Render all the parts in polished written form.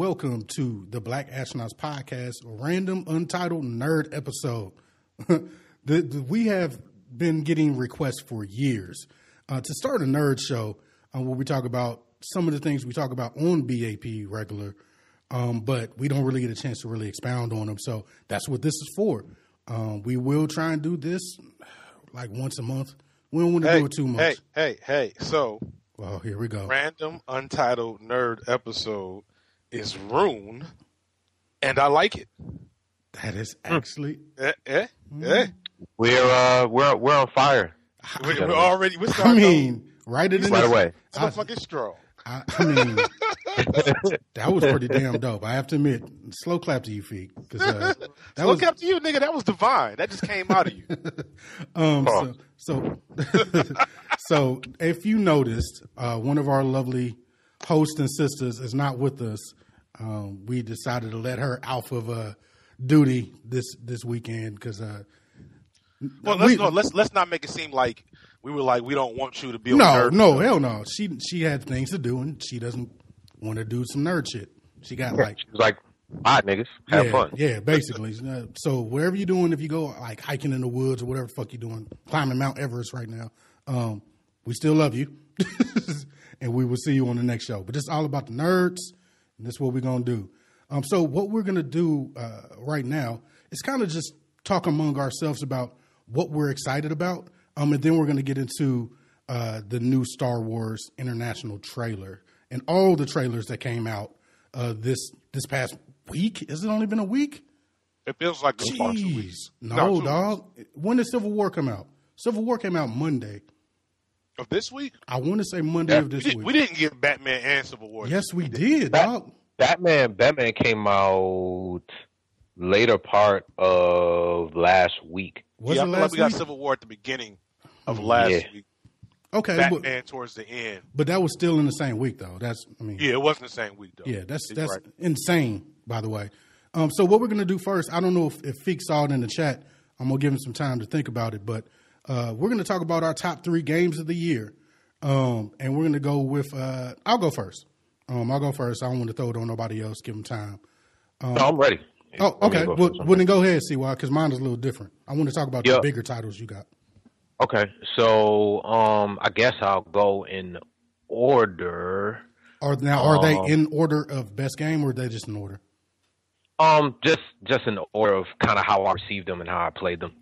welcome to the Black Astronauts Podcast, random untitled nerd episode. We have been getting requests for years to start a nerd show where we talk about some of the things we talk about on BAP regular, but we don't really get a chance to really expound on them. So that's what this is for. We will try and do this like once a month. We don't want to do it too much. Hey. So, well, here we go. Random untitled nerd episode is R.U.N.E, and I like it. That is actually We're on fire. We're already. Right away. So fucking strong. I mean, that was pretty damn dope. I have to admit, slow clap to you, Feek. Slow clap to you, nigga. That was divine. That just came out of you. So if you noticed, one of our lovely hosts and sisters is not with us. We decided to let her out of duty this weekend because. Let's not make it seem like we were like we don't want you to be. Hell no. She had things to do and she doesn't want to do some nerd shit. She got she was like, "All right, niggas, have fun." Yeah, basically. So wherever you're doing, if you go like hiking in the woods or whatever the fuck you're doing, climbing Mount Everest right now, we still love you, and we will see you on the next show. But it's all about the nerds, and that's what we're gonna do. So what we're gonna do right now is kind of just talk among ourselves about what we're excited about, and then we're going to get into the new Star Wars International trailer and all the trailers that came out this past week. Has it only been a week? It feels like Jeez. 2 weeks. No, dog. When did Civil War come out? Civil War came out Monday. Of this week? I want to say Monday of this week. We didn't get Batman and Civil War. Yes, we did, dog. Batman came out later part of last week. I feel like we got Civil War at the beginning of last week. Okay, Batman towards the end. But that was still in the same week, though. It wasn't the same week, though. Yeah, that's right. insane, by the way. So what we're going to do first, I don't know if Feek saw it in the chat. I'm going to give him some time to think about it. But we're going to talk about our top 3 games of the year. And we're going to go with I'll go first. I don't want to throw it on nobody else. Give them time. No, I'm ready. Oh, okay. Well, then go ahead, CY, because mine is a little different. I want to talk about the bigger titles you got. Okay, so I guess I'll go in order. Are they in order of best game, or are they just in order? Just in order of kind of how I received them and how I played them.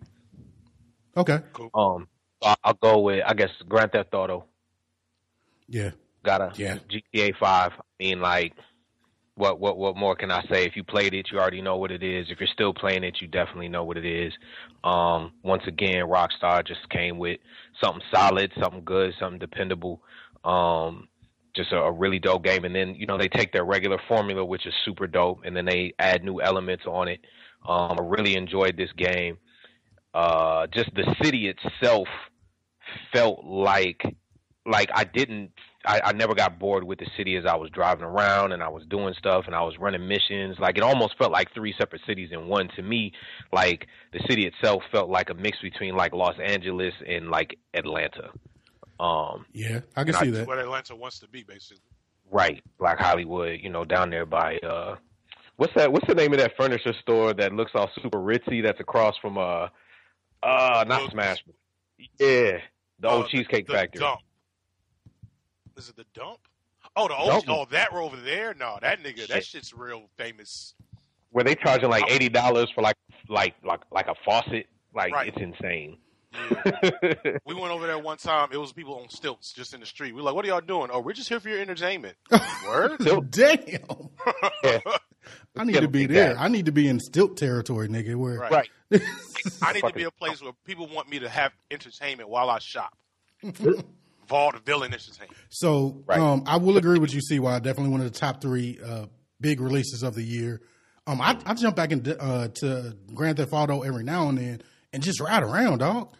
Okay. Cool. I'll go with, I guess, Grand Theft Auto. Yeah. GTA 5. I mean, like, what more can I say? If you played it, you already know what it is. If you're still playing it, you definitely know what it is. Once again, Rockstar just came with something solid, something good, something dependable. Just a really dope game. And then, they take their regular formula, which is super dope, and then they add new elements on it. I really enjoyed this game. Just the city itself felt like I never got bored with the city as I was driving around and I was doing stuff and I was running missions. Like, it almost felt like 3 separate cities in one. To me, like, the city itself felt like a mix between like Los Angeles and like Atlanta. Yeah, I can see that. What Atlanta wants to be, basically. Right, like Hollywood, down there by what's the name of that furniture store that looks all super ritzy? That's across from not Smash. Yeah, the old Cheesecake Factory. Dump. Is it the Dump? Oh, the old. Oh, that over there. No, that nigga. That shit's real famous. Where they charging like $80 for like a faucet? Like, right. It's insane. Yeah. We went over there one time. It was people on stilts just in the street. We were like, "What are y'all doing?" "Oh, we're just here for your entertainment." Word? Damn. Yeah. I need to be there. I need to be in stilt territory, nigga. Where? Right. I need to be a place where people want me to have entertainment while I shop. Villain entertainment. So I will agree with you, CY. Definitely one of the top 3 big releases of the year. I jump back to Grand Theft Auto every now and then and just ride around, dog.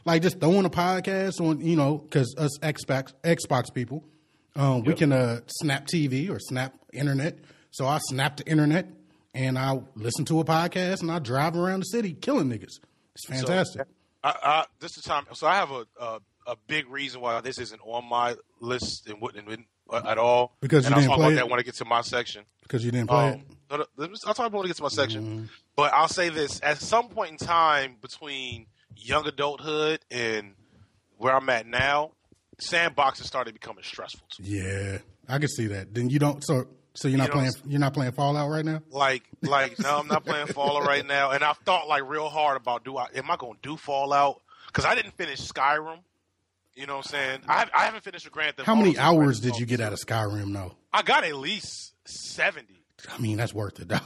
like just throwing a podcast on, because us Xbox people, we can snap TV or snap internet. So I snap the internet and I listen to a podcast and I drive around the city killing niggas. It's fantastic. So, this is time. So I have a big reason why this isn't on my list and at all. Because and you I'll didn't talk play about it? that when I get to my section. Because you didn't play it? I'll talk about when I get to my section. But I'll say this. At some point in time between young adulthood and where I'm at now, sandboxing started becoming stressful to me. Yeah, I can see that. Then you don't. So you're not playing. You're not playing Fallout right now. Like no, I'm not playing Fallout right now. And I've thought like real hard about am I going to do Fallout? Because I didn't finish Skyrim. You know what I'm saying? I haven't finished a Grand Theft Auto. How many hours did you get out of Skyrim though? I got at least 70. I mean, that's worth it, dog.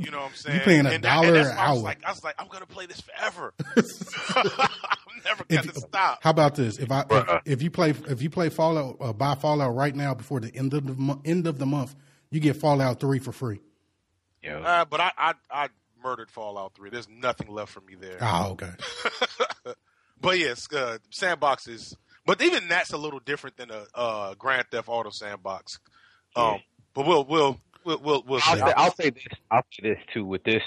You know what I'm saying? You paying $1 an hour. I was like, I'm gonna play this forever. I'm never gonna stop. How about this? If you play Fallout, buy Fallout right now before the end of the month, you get Fallout 3 for free. Yeah. But I murdered Fallout 3. There's nothing left for me there. Oh, okay. But yes, sandbox is. But even that's a little different than a Grand Theft Auto sandbox. But we'll see. I'll say this too. With this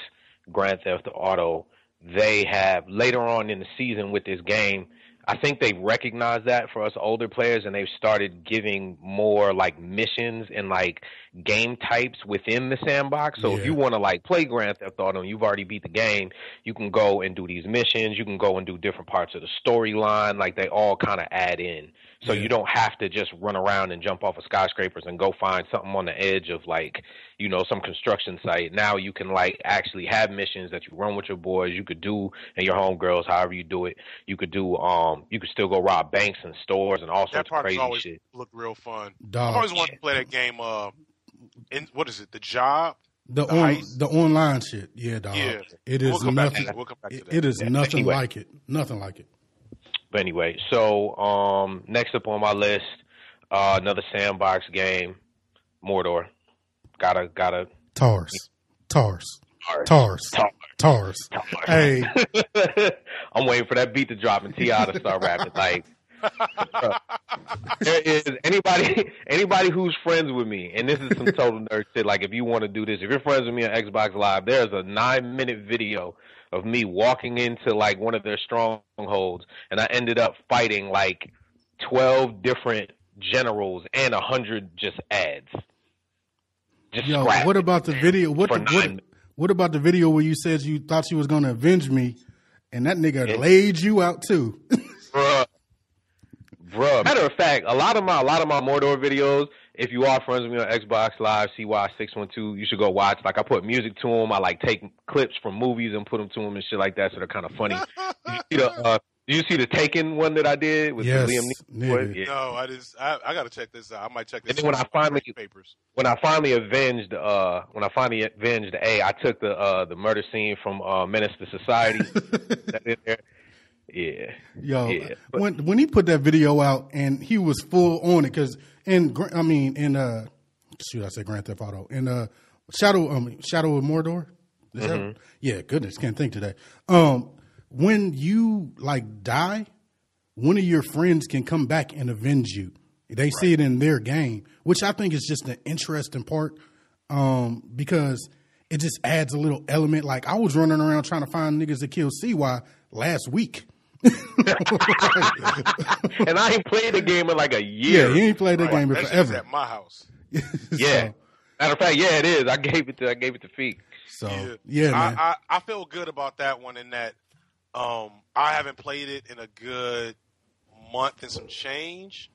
Grand Theft Auto, they have later on in the season with this game, I think they recognize that for us older players, and they've started giving more like missions and like game types within the sandbox. So if you want to like play Grand Theft Auto and you've already beat the game, you can go and do these missions. You can go and do different parts of the storyline. Like they all kind of add in. So you don't have to just run around and jump off of skyscrapers and go find something on the edge of like, you know, some construction site. Now you can like actually have missions that you run with your boys. You could do and your homegirls, however you do it. You could do you could still go rob banks and stores and all sorts of crazy always shit. Looked real fun. Dog. I've always wanted to play that game. What is it? The Job. The online shit. Yeah, dog. Yeah. It is nothing. We'll come back to that. It is nothing Anyway. like it. Nothing like it. But anyway, so next up on my list, another sandbox game, Mordor. Gotta Tars. Hey, I'm waiting for that beat to drop and T.I. to start rapping. Like, there is anybody who's friends with me, and this is some total nerd shit. Like, if you want to do this, if you're friends with me on Xbox Live, there's a 9-minute video of me walking into like one of their strongholds, and I ended up fighting like 12 different generals and 100 just ads. yo, what about the video? What about the video where you said you thought she was going to avenge me, and that nigga laid you out too? Bruh. Matter of fact, a lot of my Mordor videos, if you are friends with me on Xbox Live, CY612, you should go watch. Like, I put music to them. I like take clips from movies and put them to them and shit like that, so they're kind of funny. Did you see the Taken one that I did with Liam Neeson? Yeah. No, I got to check this out. I might check this out. And then when I finally avenged A, I took the murder scene from Menace to Society. That in there. Yeah. Yo, yeah, when he put that video out and he was full on it, because I said Grand Theft Auto in Shadow of Mordor. Is that? Yeah, goodness, can't think today. When you like die, one of your friends can come back and avenge you. They see it in their game, which I think is just an interesting part, because it just adds a little element. Like, I was running around trying to find niggas to kill CY last week. And I ain't played the game in like a year. Yeah, he ain't played that game in forever. At my house. Yeah. Matter of fact, yeah, it is. I gave it to Feek. So yeah, man. I feel good about that one in that I haven't played it in a good month and some change.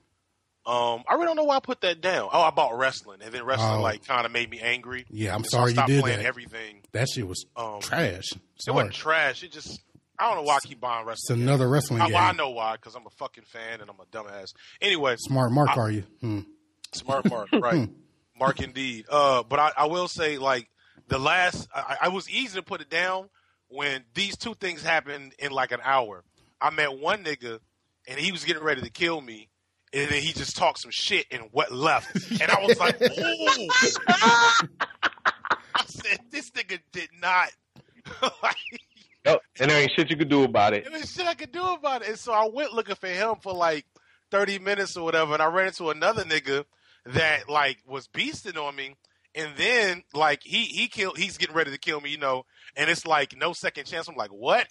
I really don't know why I put that down. Oh, I bought wrestling, and then wrestling kind of made me angry. Yeah, I'm so sorry I stopped you did playing that. everything. That shit was trash. It wasn't trash. It just, I don't know why I keep buying wrestling. It's another wrestling game. Well, I know why, because I'm a fucking fan and I'm a dumbass. Anyway. Smart Mark, are you? Smart Mark, right. Mark indeed. But I will say, like, the last, I was easy to put it down when these two things happened in like an hour. I met one nigga and he was getting ready to kill me. And then he just talked some shit and what left. And I was like, ooh. I said, this nigga did not. Yep. And there ain't shit you could do about it. There ain't shit I could do about it. And so I went looking for him for like 30 minutes or whatever. And I ran into another nigga that like was beasting on me. And then like he's getting ready to kill me, you know. And it's like no second chance. I'm like, what?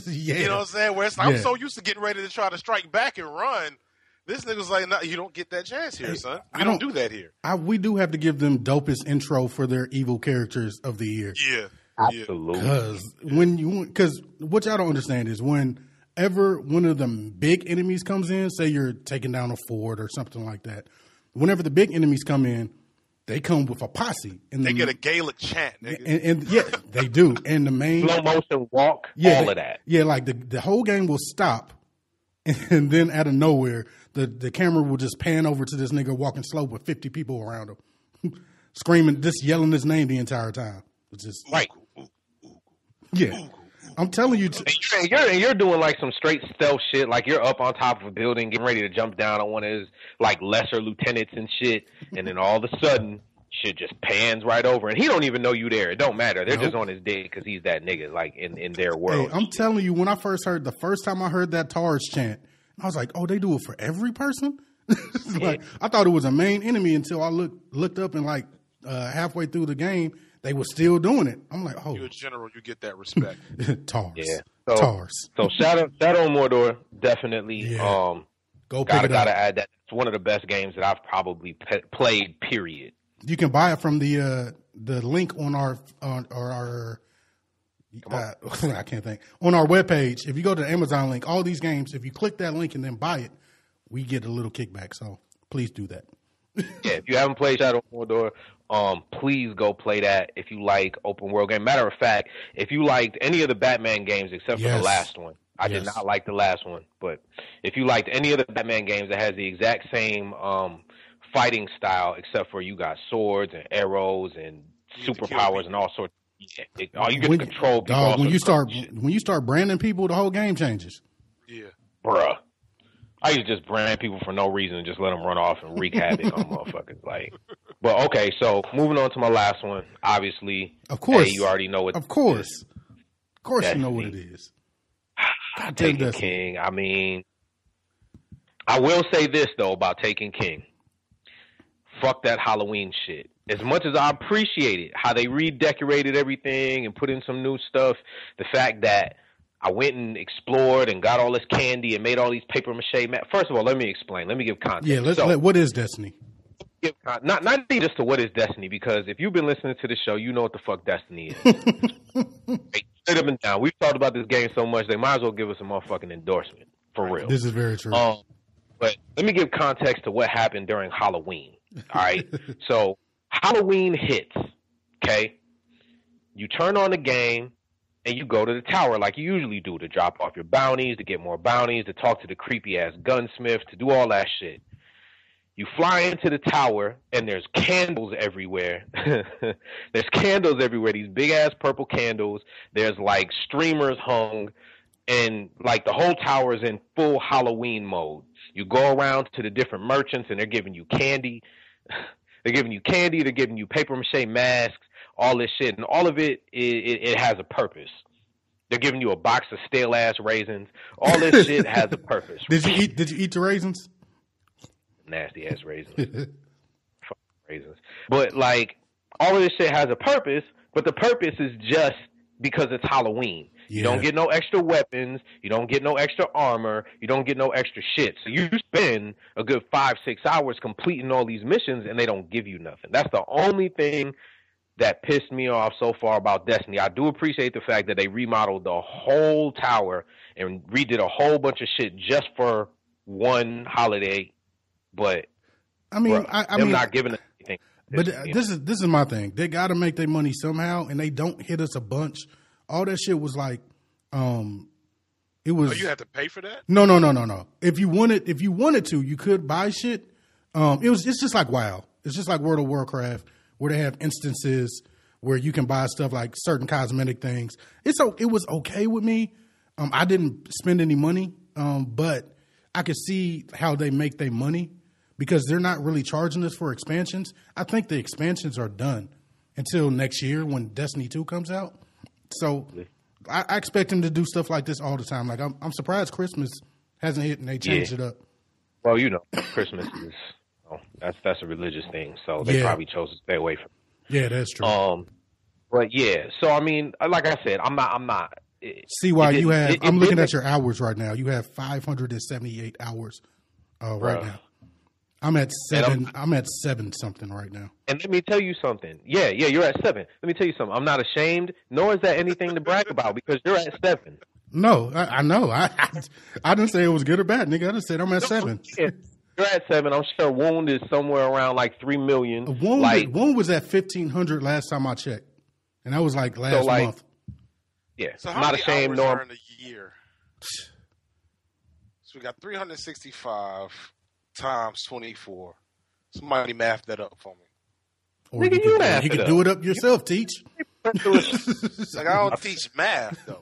Yeah. You know what I'm saying? Where it's like, I'm so used to getting ready to try to strike back and run This nigga's like, no, you don't get that chance here, son. We don't do that here. We do have to give them dopest intro for their evil characters of the year. Yeah. Absolutely. Because what y'all don't understand is whenever one of the big enemies comes in, say you're taking down a fort or something like that, whenever the big enemies come in, they come with a posse. And they get a Gaelic chant, nigga. And yeah, they do. And the main slow motion walk, all of that. Yeah, like the whole game will stop, and then out of nowhere, the camera will just pan over to this nigga walking slow with 50 people around him, screaming, just yelling his name the entire time. It's just right. Yeah, I'm telling you. And you're doing like some straight stealth shit. Like you're up on top of a building, getting ready to jump down on one of his like lesser lieutenants and shit. And then all of a sudden, shit just pans right over, and he don't even know you there. It don't matter. They're just on his dick because he's that nigga. Like in their world. Hey, I'm telling you, when I first heard the first time I heard that Tars chant, I was like, oh, they do it for every person. Like I thought it was a main enemy until I looked up and like halfway through the game. They were still doing it. I'm like, oh. You're a general, you get that respect. Tars. Yeah. Tars. So Shadow of Mordor, definitely. Yeah. Go pick it up. Gotta add that. It's one of the best games that I've probably played, period. You can buy it from the link on our I can't think. On our webpage, if you go to the Amazon link, all these games, if you click that link and then buy it, we get a little kickback. So please do that. Yeah, if you haven't played Shadow of Mordor, please go play that if you like open world game. Matter of fact, if you liked any of the Batman games except for the last one, I did not like the last one, but if you liked any of the Batman games that has the exact same fighting style except for you got swords and arrows and superpowers and all sorts. Yeah, you get to control people. Dog, when you start branding people, the whole game changes. Yeah, bruh. I used to just brand people for no reason and just let them run off and wreak havoc on motherfuckers. Like, but okay, so moving on to my last one. Obviously, of course, you already know what. Of course, you know what it is. Taken King. I mean, I will say this though about Taken King. Fuck that Halloween shit. As much as I appreciate it, how they redecorated everything and put in some new stuff, the fact that I went and explored and got all this candy and made all these paper mache. First of all, let me explain. Let me give context. Yeah, what is Destiny? Not even just to what is Destiny, because if you've been listening to the show, you know what the fuck Destiny is. Straight up and down. We've talked about this game so much, they might as well give us a motherfucking endorsement. For real. This is very true. But let me give context to what happened during Halloween. All right? So Halloween hits, okay? You turn on the game, and you go to the tower like you usually do to drop off your bounties, to get more bounties, to talk to the creepy-ass gunsmith, to do all that shit. You fly into the tower, and there's candles everywhere. There's candles everywhere, these big-ass purple candles. There's, like, streamers hung, and, like, the whole tower is in full Halloween mode. You go around to the different merchants, and they're giving you candy. They're giving you candy. They're giving you papier-mâché masks. All this shit, and all of it has a purpose. They're giving you a box of stale ass raisins. All this shit has a purpose. Did you eat the raisins? Nasty ass raisins. Fucking raisins. But like, all of this shit has a purpose, but the purpose is just because it's Halloween. Yeah. You don't get no extra weapons. You don't get no extra armor. You don't get no extra shit. So you spend a good 5-6 hours completing all these missions, and they don't give you nothing. That's the only thing that pissed me off so far about Destiny. I do appreciate the fact that they remodeled the whole tower and redid a whole bunch of shit just for one holiday, but I mean, I'm not giving us anything. But this is my thing. They got to make their money somehow, and they don't hit us a bunch. All that shit was like, it was. Oh, you have to pay for that? No. If you wanted to, you could buy shit. It's just like WoW. It's just like World of Warcraft, where they have instances where you can buy stuff like certain cosmetic things. It was okay with me. I didn't spend any money, but I could see how they make their money because they're not really charging us for expansions. I think the expansions are done until next year when Destiny 2 comes out. So I expect them to do stuff like this all the time. Like I'm surprised Christmas hasn't hit and they changed it up. Well, Christmas is that's a religious thing, so they probably chose to stay away from it. Yeah, that's true. But yeah, so I mean, like I said, I'm not. See why you have? I'm looking at your hours right now. You have 578 hours Oh, right now. I'm at 7. I'm at 7 something right now. And let me tell you something. Yeah, you're at 7. Let me tell you something. I'm not ashamed, nor is that anything to brag about because you're at 7. No, I know. I didn't say it was good or bad, nigga. I just said I'm at 7. Yeah, you're at 7. I'm sure Wound is somewhere around like 3 million. Wound was at 1,500 last time I checked, and that was like last month. Yeah, so I'm not ashamed. Nor in a year. So we got 365 times 24. Somebody math that up for me. Or nigga, you can do it up yourself, Teach. Like, I don't teach math though.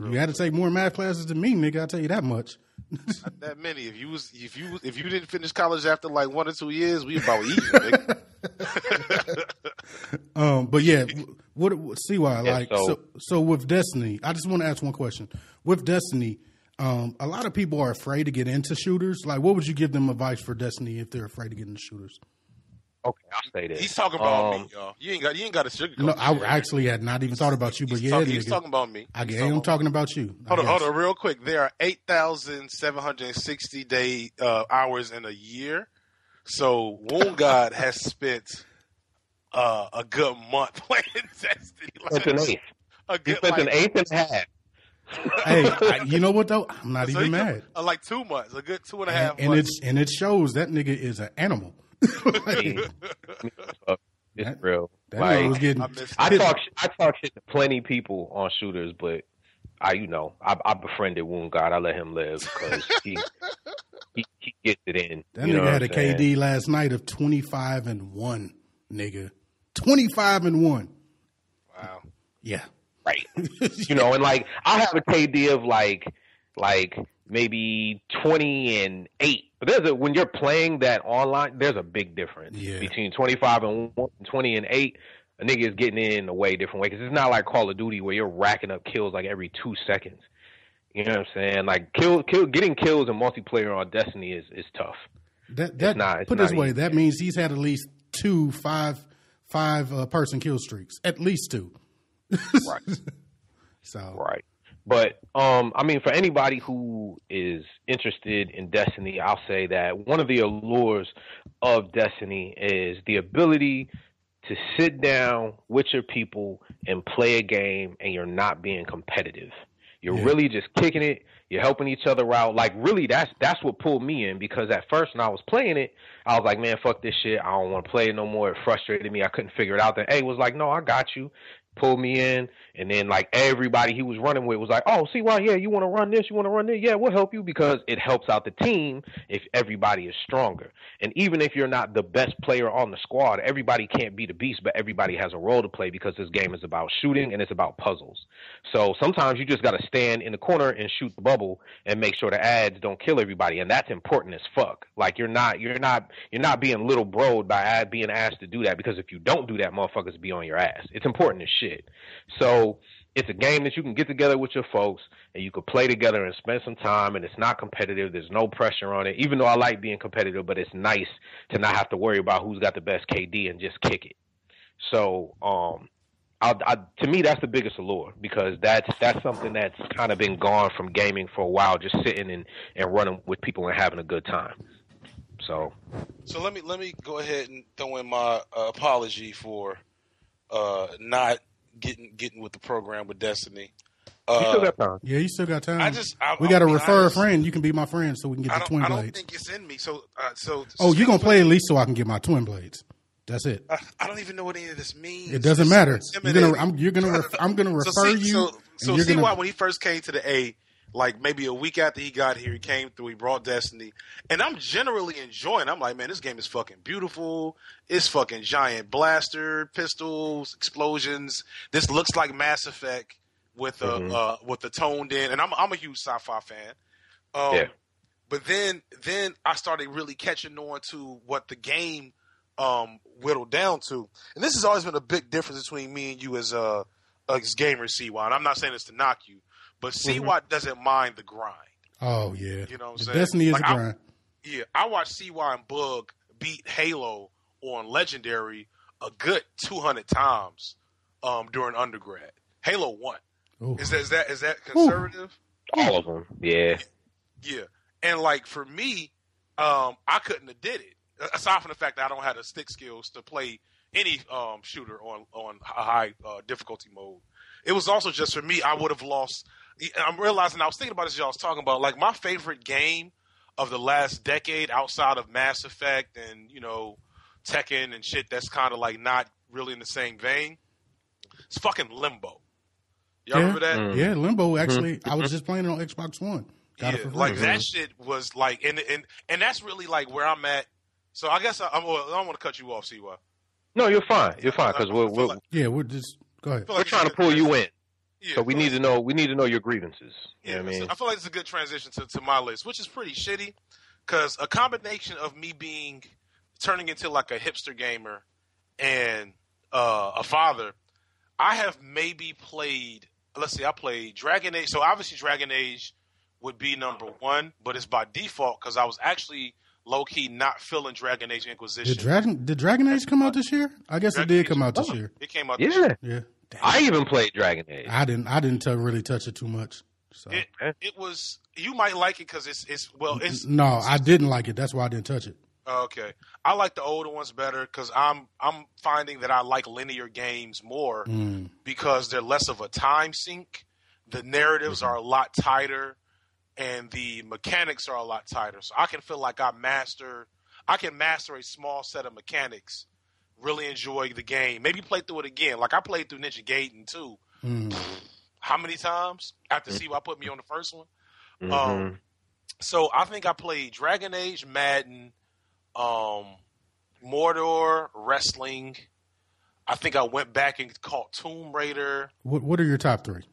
You had to take more math classes than me, nigga. I'll tell you that much. Not that many. If you didn't finish college after like 1 or 2 years, we about even, nigga. But yeah, what CY like? So with Destiny, I just want to ask one question. With Destiny, a lot of people are afraid to get into shooters. Like, what would you give them advice for Destiny if they're afraid to get into shooters? Okay, I'll say this. He's talking about me, y'all. You ain't got a sugarcoat. No, I actually had not even thought about you, but he's talking about me. I'm talking about you. Hold on, real quick. There are 8,760 day hours in a year. So Wound God has spent a good month playing Destiny. Like, an eighth. He spent an eighth and a half. Hey, you know what though? I'm not even mad. Like 2 months, a good 2.5 months. And it shows that nigga is an animal. It's real. That like, was getting, I talk shit to plenty of people on shooters, but I befriended Wound God. I let him live because he gets it in. That nigga had a KD last night of 25-1, nigga. 25-1. Wow. Yeah. Right. And like I have a KD of like maybe 20-8. But when you're playing that online, there's a big difference between 25-1 and 20-8. A nigga is getting in a way different way because it's not like Call of Duty where you're racking up kills like every 2 seconds. You know what I'm saying? Like getting kills in multiplayer on Destiny is tough. Put this way, that means he's had at least 2 five person kill streaks, at least 2. Right. So right. But I mean, for anybody who is interested in Destiny, I'll say that one of the allures of Destiny is the ability to sit down with your people and play a game, and you're not being competitive. You're really just kicking it. You're helping each other out. Like, really, that's what pulled me in, because at first when I was playing it, I was like, man, fuck this shit. I don't want to play it no more. It frustrated me. I couldn't figure it out. Then A was like, no, I got you. Pulled me in, and then like everybody he was running with was like, oh, see why? Yeah, you want to run this? You want to run this? Yeah, we'll help you, because it helps out the team if everybody is stronger. And even if you're not the best player on the squad, everybody can't be the beast, but everybody has a role to play, because this game is about shooting and it's about puzzles. So sometimes you just got to stand in the corner and shoot the bubble and make sure the ads don't kill everybody, and that's important as fuck. Like you're not being little broed by being asked to do that, because if you don't do that, motherfuckers be on your ass. It's important as shit. So it's a game that you can get together with your folks and you can play together and spend some time, and it's not competitive. There's no pressure on it, even though I like being competitive, but it's nice to not have to worry about who's got the best KD and just kick it. So to me, that's the biggest allure, because that's something that's kind of been gone from gaming for a while, just sitting and running with people and having a good time. So let me go ahead and throw in my apology for not getting with the program with Destiny. You still got time. Yeah, you still got time. We got to refer a friend. You can be my friend so we can get the twin blades. I don't think it's in me. So you're going to play at least so I can get my twin blades. That's it. I don't even know what any of this means. It doesn't matter. I'm gonna refer you. So see why when he first came to the A, like maybe a week after he got here, he came through, he brought Destiny, and I'm generally enjoying. I'm like, man, this game is fucking beautiful. It's fucking giant blaster, pistols, explosions. This looks like Mass Effect with a toned in, and I'm a huge sci-fi fan. But then I started really catching on to what the game whittled down to, and this has always been a big difference between me and you as gamers, CY. And I'm not saying this to knock you, but CY doesn't mind the grind. Oh yeah, you know what I'm saying? Destiny is a grind. I watched CY and Bug beat Halo on Legendary a good 200 times during undergrad. Halo 1. Is that conservative? All of them, yeah. Yeah. And like for me, I couldn't have did it. Aside from the fact that I don't have the stick skills to play any shooter on a high difficulty mode. It was also just for me, I would have lost. I'm realizing I was thinking about this. Y'all was talking about like my favorite game of the last decade outside of Mass Effect and Tekken and shit. That's kind of like not really in the same vein. It's fucking Limbo. Y'all remember that? Yeah, Limbo. Actually, I was just playing it on Xbox One. Got it for free. Like that shit was like, and that's really like where I'm at. So I guess I don't want to cut you off, CY. No, you're fine. You're fine because we're just go ahead. We're trying to pull you in. Yeah, so we need to know your grievances. Yeah, you know what I mean? I feel like it's a good transition to my list, which is pretty shitty because a combination of me turning into like a hipster gamer and a father, I have maybe played. Let's see, I played Dragon Age. So obviously Dragon Age would be number one, but it's by default because I was actually low key not feeling Dragon Age Inquisition. Did Dragon Age come out this year? I guess Dragon it did come out this year. It came out this year. Yeah. Damn. I even played Dragon Age. I didn't really touch it too much. So. It was. You might like it because it's. No, I didn't like it. That's why I didn't touch it. Okay, I like the older ones better because I'm finding that I like linear games more because they're less of a time sink. The narratives are a lot tighter, and the mechanics are a lot tighter. So I can feel like I can master a small set of mechanics. Really enjoy the game. Maybe play through it again. Like I played through Ninja Gaiden too. How many times after CY put me on the first one? So I think I played Dragon Age, Madden, Mordor, wrestling. I think I went back and caught Tomb Raider. What are your top three?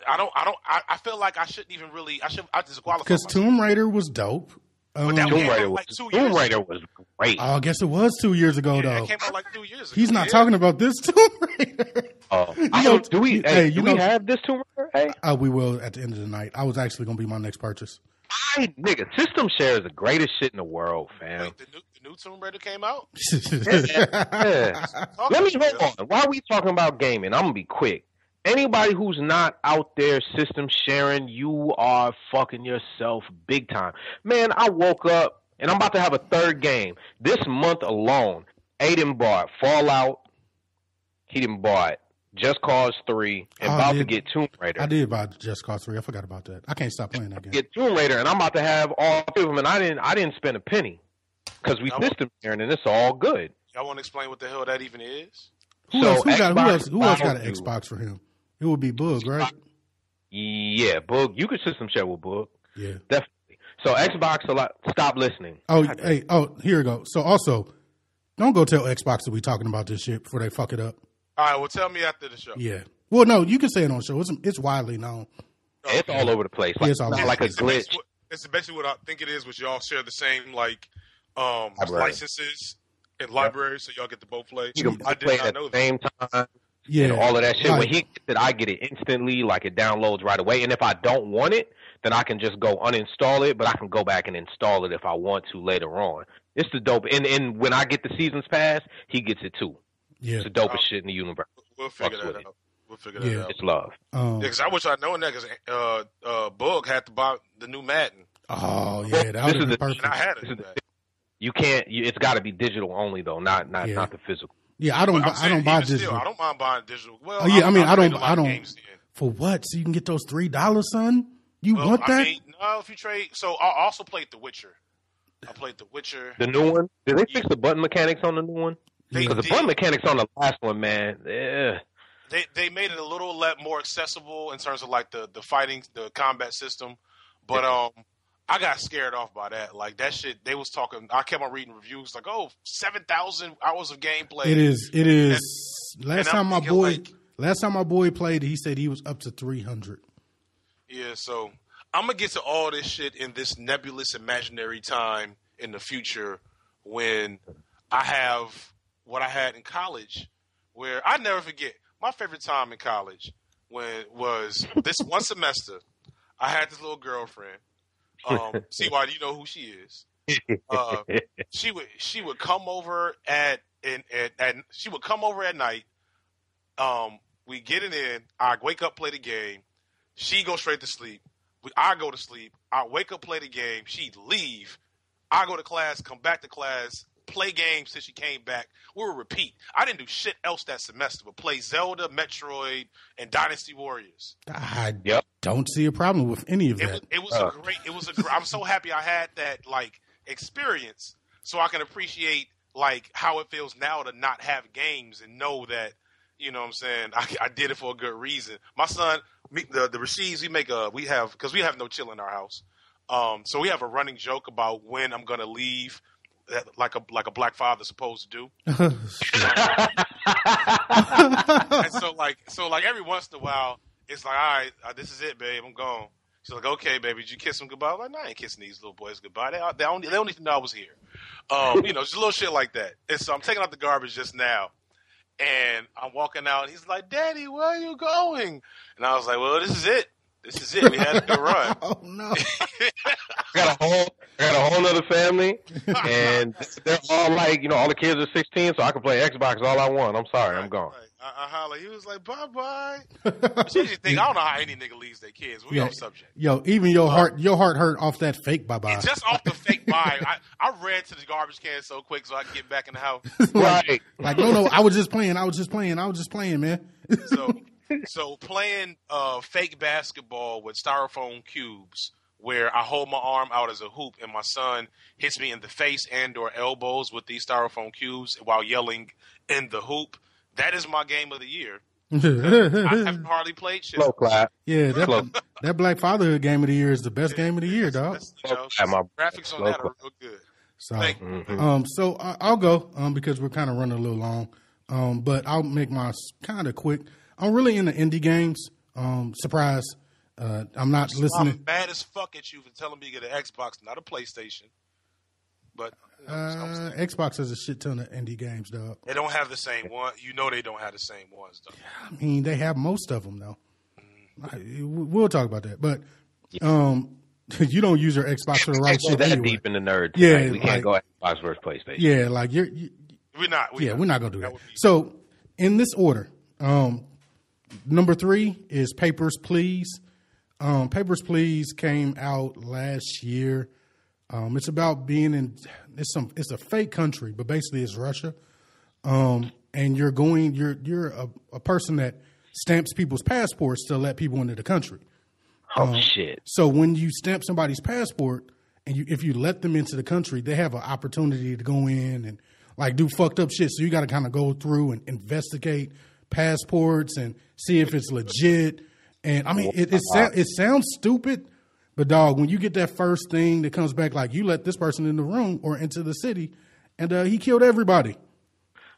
I feel like I shouldn't even really. I disqualify because Tomb Raider was dope. But that Tomb Raider was great. Oh, I guess it was 2 years ago, though. It came out like 2 years ago. He's not talking about this Tomb Raider. Do we have this Tomb Raider? Hey? We will at the end of the night. I was actually going to be my next purchase. Nigga, System Share is the greatest shit in the world, fam. Wait, the new Tomb Raider came out? Yeah. Let me hold on. Why are we talking about gaming? I'm going to be quick. Anybody who's not out there system sharing, you are fucking yourself big time. Man, I woke up and I'm about to have a third game. This month alone, Aiden bought Fallout. He didn't bought Just Cause 3 and about to get Tomb Raider. I did buy Just Cause 3. I forgot about that. I can't stop playing that game. Get Tomb Raider and I'm about to have all three of them and I didn't spend a penny because we system sharing and it's all good. Y'all want to explain what the hell that even is? Who else got an Xbox for him? It would be Boog, right? Yeah, Boog. You could system share with Boog. Yeah. Definitely. So Xbox a lot. Stop listening. Here we go. So also, don't go tell Xbox that we talking about this shit before they fuck it up. All right, well, tell me after the show. Yeah. Well, no, you can say it on the show. It's widely known. Okay. It's all over the place. Like, it's like a glitch. It's basically what I think it is, which y'all share the same licenses and libraries, so y'all get to both play. You can play at the same time. Yeah, and all of that shit. When he gets it, I get it instantly, like it downloads right away. And if I don't want it, then I can just go uninstall it, but I can go back and install it if I want to later on. It's the dope. And when I get the seasons pass, he gets it too. Yeah. It's the dopest shit in the universe. We'll figure that out. It's love. Because I wish I'd known that because Bug had to buy the new Madden. Oh, yeah. That would be perfect. And I had it. You can't. It's got to be digital only, though, not the physical. Yeah, I don't buy digital. Still, I don't mind buying digital. Well, I don't. For what? So you can get those $3, son? You want that? No, if you trade. So I also played The Witcher. The new one? Did they fix the button mechanics on the new one? Because the button mechanics on the last one, man. They made it a little more accessible in terms of like the fighting, the combat system. But I got scared off by that. Like that shit, they was talking. I kept on reading reviews like, 7,000 hours of gameplay. It is. Last time my boy played, he said he was up to 300. Yeah, so I'm gonna get to all this shit in this nebulous imaginary time in the future when I have what I had in college, where I never forget my favorite time in college was this one semester. I had this little girlfriend. CY, do you know who she is? She would come over at night. We get it in. I wake up, play the game. She goes straight to sleep. I go to sleep. I wake up, play the game. She'd leave. I go to class, come back to class, play games till she came back. We would repeat. I didn't do shit else that semester but play Zelda, Metroid, and Dynasty Warriors. I don't see a problem with any of that. It was I'm so happy I had that like experience so I can appreciate like how it feels now to not have games and know that, you know what I'm saying, I did it for a good reason. My son, the Rasheeds, because we have no chill in our house. So we have a running joke about when I'm gonna leave, like a black father's supposed to do. And so every once in a while, it's like, all right, this is it, babe, I'm gone. She's like, okay, baby, did you kiss him goodbye? I'm like, no, I ain't kissing these little boys goodbye. They don't need to know I was here. Just a little shit like that. And so I'm taking out the garbage just now. And I'm walking out, and he's like, Daddy, where are you going? And I was like, well, this is it. This is it. We had to run. Oh, no. I got a whole other family, and they're all like, all the kids are 16, so I can play Xbox all I want. I'm sorry, I'm gone. Right. He was like, bye-bye. So you think, I don't know how any nigga leaves their kids. We off subject. Yo, even your heart hurt off that fake bye-bye. Just off the fake bye. I ran to the garbage can so quick so I could get back in the house. Right. Like, no, I was just playing, man. So playing fake basketball with styrofoam cubes where I hold my arm out as a hoop and my son hits me in the face and or elbows with these styrofoam cubes while yelling in the hoop. That is my game of the year. I haven't hardly played shit. Slow clap. Yeah, that Black Fatherhood game of the year is the best game of the year, dog. Graphics on that are real good. So, so I'll go because we're kind of running a little long. But I'll make mine kind of quick. I'm really into indie games. Surprise. I'm not listening. I'm mad as fuck at you for telling me to get an Xbox, not a PlayStation. But Xbox has a shit ton of indie games, dog. They don't have the same one. You know they don't have the same ones, though. I mean, they have most of them, though. We'll talk about that. But you don't use your Xbox for the right shit that anyway. Deep in the nerd. Yeah, right? We can't go Xbox versus PlayStation. Yeah, like we're not gonna do that. So in this order, number 3 is Papers, Please. Papers, Please came out last year. It's about being in it's a fake country, but basically it's Russia. And you're a person that stamps people's passports to let people into the country. Oh shit! So when you stamp somebody's passport and if you let them into the country, they have an opportunity to go in and like do fucked up shit. So you got to kind of go through and investigate passports and see if it's legit. And I mean, it sounds stupid, but dog, when you get that first thing that comes back, like you let this person in the room or into the city, and he killed everybody.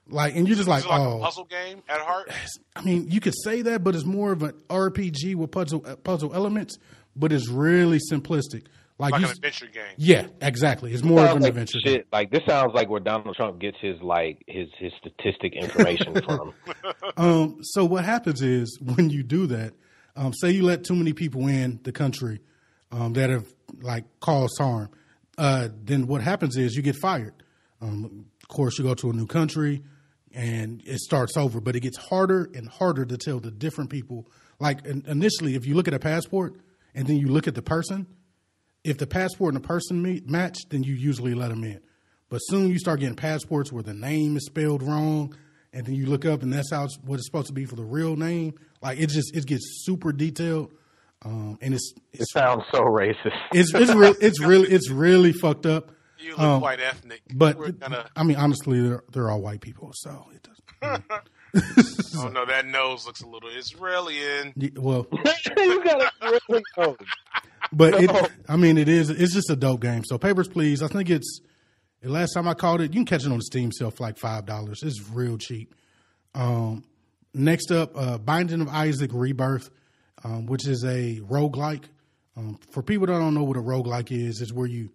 Like, and you're just like, a puzzle game at heart. I mean, you could say that, but it's more of an RPG with puzzle elements, but it's really simplistic. Like an adventure game. Yeah, exactly. It's more of an adventure game. Like this sounds like where Donald Trump gets his statistic information from. So what happens is when you do that, say you let too many people in the country that have like caused harm, then what happens is you get fired. Of course, you go to a new country and it starts over, but it gets harder and harder to tell the different people. Like initially, if you look at a passport and then you look at the person, if the passport and the person match, then you usually let them in. But soon you start getting passports where the name is spelled wrong, and then you look up and that's what it's supposed to be for the real name. Like it gets super detailed, and it sounds so racist. It's really fucked up. You look quite ethnic, but I mean, honestly, they're all white people, so it doesn't. Oh no, that nose looks a little Israeli. Well, you got a really nose. But it's just a dope game. So Papers, Please. I think the last time I called it, you can catch it on the Steam sale for like $5. It's real cheap. Next up, Binding of Isaac Rebirth, which is a roguelike. For people that don't know what a roguelike is, it's where you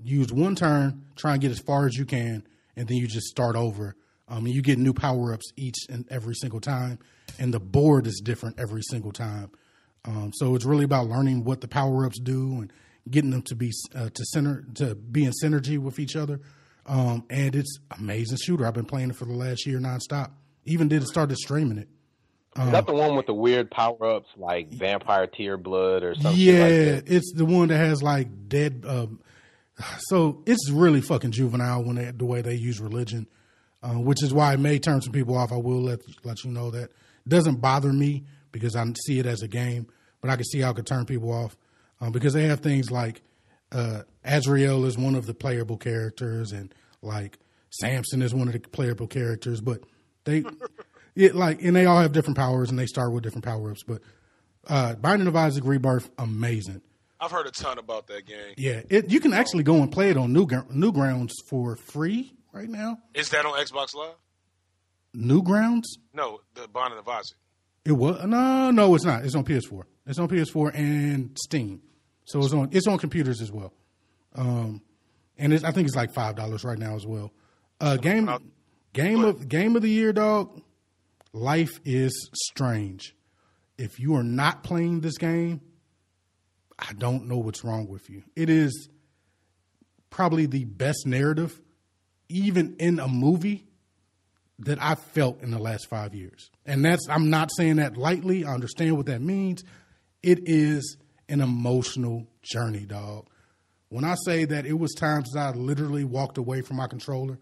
use one turn, try and get as far as you can, and then you just start over. And you get new power-ups each and every single time, and the board is different every single time. So it's really about learning what the power-ups do and getting them to be to be in synergy with each other. And it's an amazing shooter. I've been playing it for the last year nonstop. Even started streaming it. Is that the one with the weird power-ups, like vampire tear blood or something yeah, like that? it's the one that has like dead. So it's really fucking juvenile when the way they use religion, which is why it may turn some people off. I will let you know that it doesn't bother me because I see it as a game, but I can see how it could turn people off because they have things like Azrael is one of the playable characters, and like Samson is one of the playable characters, but they. And they all have different powers, and they start with different power-ups. But Binding of Isaac Rebirth, amazing. I've heard a ton about that game. Yeah, you can actually go and play it on Newgrounds for free right now. Is that on Xbox Live? Newgrounds? No, the Binding of Isaac. It was no, it's not. It's on PS4. It's on PS4 and Steam, so it's on computers as well. And I think it's like $5 right now as well. Game of the year, dog. Life is Strange. If you are not playing this game, I don't know what's wrong with you. It is probably the best narrative, even in a movie, that I've felt in the last 5 years. And I'm not saying that lightly. I understand what that means. It is an emotional journey, dog. When I say that it was times that I literally walked away from my controller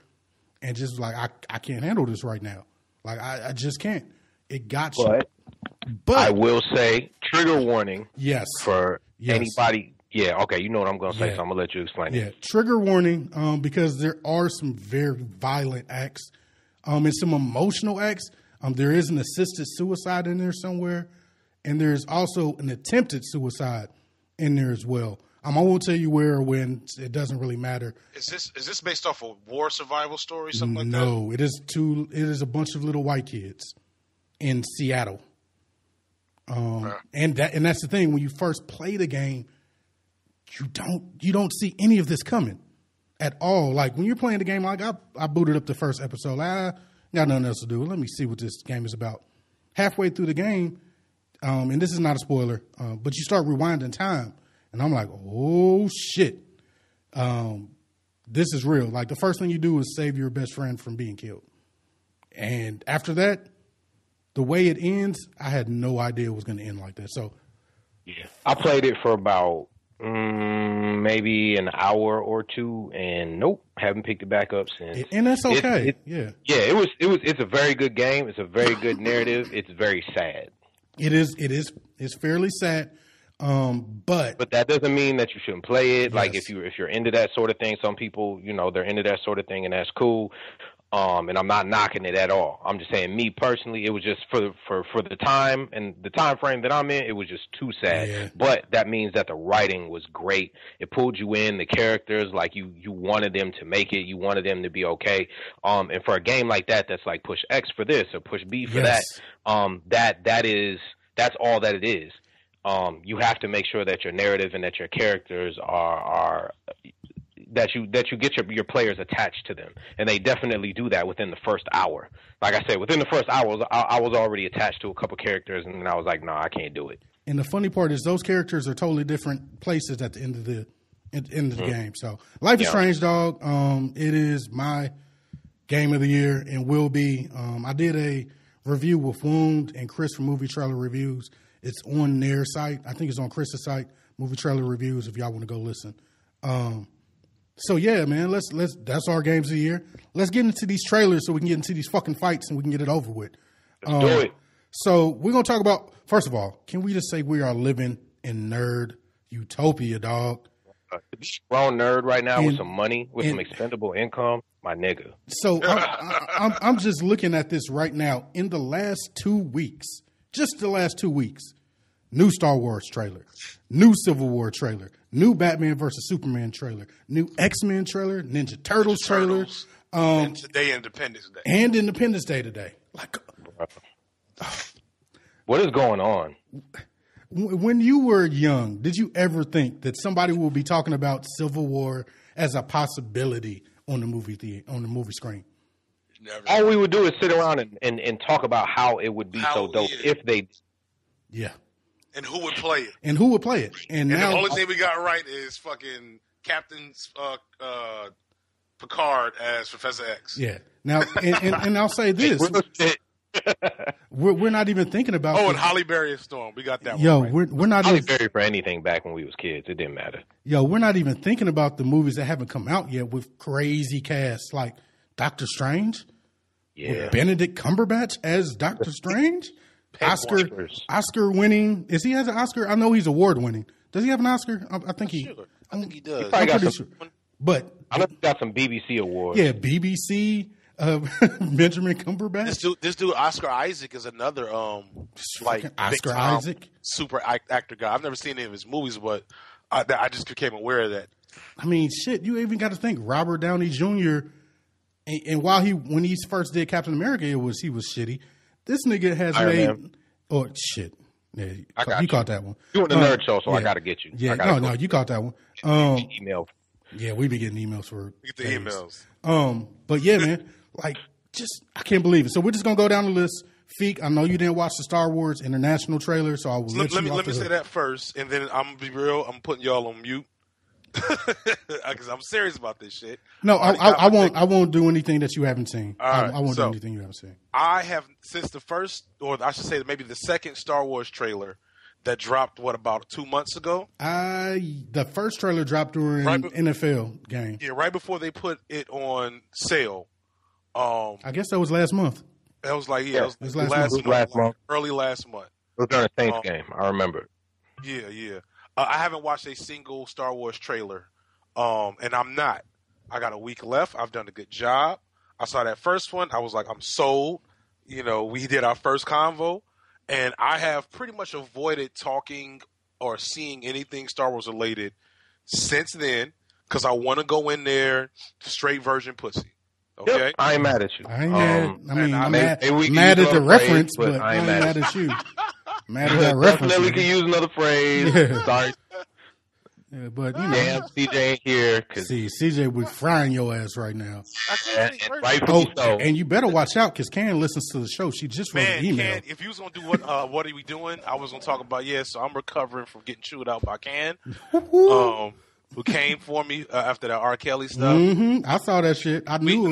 and just like, I can't handle this right now. Like, I just can't. It got you. But I will say, trigger warning. Yes. For anybody. Yeah, okay, you know what I'm going to say, so I'm going to let you explain it. Yeah, trigger warning because there are some very violent acts and some emotional acts. There is an assisted suicide in there somewhere, and there's also an attempted suicide in there as well. I won't tell you where or when. It doesn't really matter. Is this based off a war survival story, something like that? No, it is a bunch of little white kids in Seattle. And that's the thing. When you first play the game, you don't see any of this coming at all. Like when you're playing the game, like I booted up the first episode. I got nothing else to do. Let me see what this game is about. Halfway through the game, and this is not a spoiler, but you start rewinding time. And I'm like, oh, shit. This is real. Like, the first thing you do is save your best friend from being killed. And after that, the way it ends, I had no idea it was going to end like that. So, yeah, I played it for about maybe an hour or two, and nope, haven't picked it back up since. And that's okay. It's a very good game. It's a very good narrative. It's very sad. It's fairly sad. But that doesn't mean that you shouldn't play it. Yes. Like if you're into that sort of thing, some people, they're into that sort of thing, and that's cool. And I'm not knocking it at all. I'm just saying, me personally, it was just for the time and the time frame that I'm in, it was just too sad. Yeah. But that means that the writing was great. It pulled you in. The characters, like you wanted them to make it. You wanted them to be okay. And for a game like that, that's like push X for this or push B for that. That's all that it is. You have to make sure that your narrative and that your characters are that you get your players attached to them, and they definitely do that within the first hour. Like I said, within the first hour, I was already attached to a couple characters, and I was like, no, I can't do it. And the funny part is, those characters are totally different places at the end of the game. So, Life is Strange, dog. It is my game of the year and will be. I did a review with R.U.N.E and Chris from Movie Trailer Reviews. It's on their site. I think it's on Chris's site, Movie Trailer Reviews, if y'all want to go listen. So yeah, man, let's that's our games of the year. Let's get into these trailers so we can get into these fucking fights and we can get it over with. Let's do it. So we're gonna talk about, first of all, can we just say we are living in nerd utopia, dog? Grown nerd right now with some money, with some expendable income, my nigga. So I'm just looking at this right now. In the last 2 weeks, just the last 2 weeks, new Star Wars trailer, new Civil War trailer, new Batman versus Superman trailer, new X-Men trailer, Ninja Turtles trailer, and today Independence Day. And Independence Day today. Like, what is going on? When you were young, did you ever think that somebody will be talking about Civil War as a possibility on the movie screen? Never. All we would do is sit around and talk about how it would be so dope if they. Yeah. And who would play it? And now the only thing we got right is fucking Captain Picard as Professor X. Yeah. Now, and I'll say this. we're not even thinking about. And Holly Berry and Storm, we got that Yo, one. Right. we're not Holly even Berry for anything back when we was kids. It didn't matter. Yo, we're not even thinking about the movies that haven't come out yet with crazy casts like Doctor Strange. Yeah. With Benedict Cumberbatch as Doctor Strange. Oscar winning. Is he has an Oscar? I know he's award winning. Does he have an Oscar? I think he. Sure. I think he does. I'm pretty sure. But I know he got some BBC awards. Yeah, BBC. Benjamin Cumberbatch. This dude Oscar Isaac is another like Oscar Isaac, super actor guy. I've never seen any of his movies, but I just became aware of that. I mean, shit. You even got to think Robert Downey Jr. And while when he first did Captain America, he was shitty. This nigga has made shit. Yeah, you caught that one. Doing the nerd show, so I got to get you. Yeah, no, you caught that one. Email. Yeah, we be getting emails for get the emails. But yeah, man, like I can't believe it. So we're just gonna go down the list. Feek, I know you didn't watch the Star Wars International trailer, so I will let me say that first, and then I'm gonna be real. I'm putting y'all on mute because I'm serious about this shit. No, I won't do anything that you haven't seen. Right, I won't do anything you haven't seen. I have since the first, or I should say maybe the second Star Wars trailer that dropped about 2 months ago. The first trailer dropped during NFL game. Yeah, right before they put it on sale. I guess that was last month. That was like it was last month. Early last month. It was during the Saints game. I remember. Yeah. I haven't watched a single Star Wars trailer, and I'm not. I got a week left. I've done a good job. I saw that first one. I was like, I'm sold. You know, we did our first convo, and I have pretty much avoided talking or seeing anything Star Wars related since then because I want to go in there straight virgin pussy. Okay, yep, I ain't mad at you. I ain't mad. I mean, I'm mad at the reference, but I ain't mad at you. Mad at that reference. Definitely can use another phrase. Yeah. Sorry. Yeah, but you know, damn, CJ ain't here. See, CJ would frying your ass right now. And rightfully so. And you better watch out because Karen listens to the show. She just wrote an email. Can, if you was gonna do what are we doing? I was gonna talk about so I'm recovering from getting chewed out by Can. Who came for me after that R. Kelly stuff? Mm-hmm. I saw that shit. I knew. We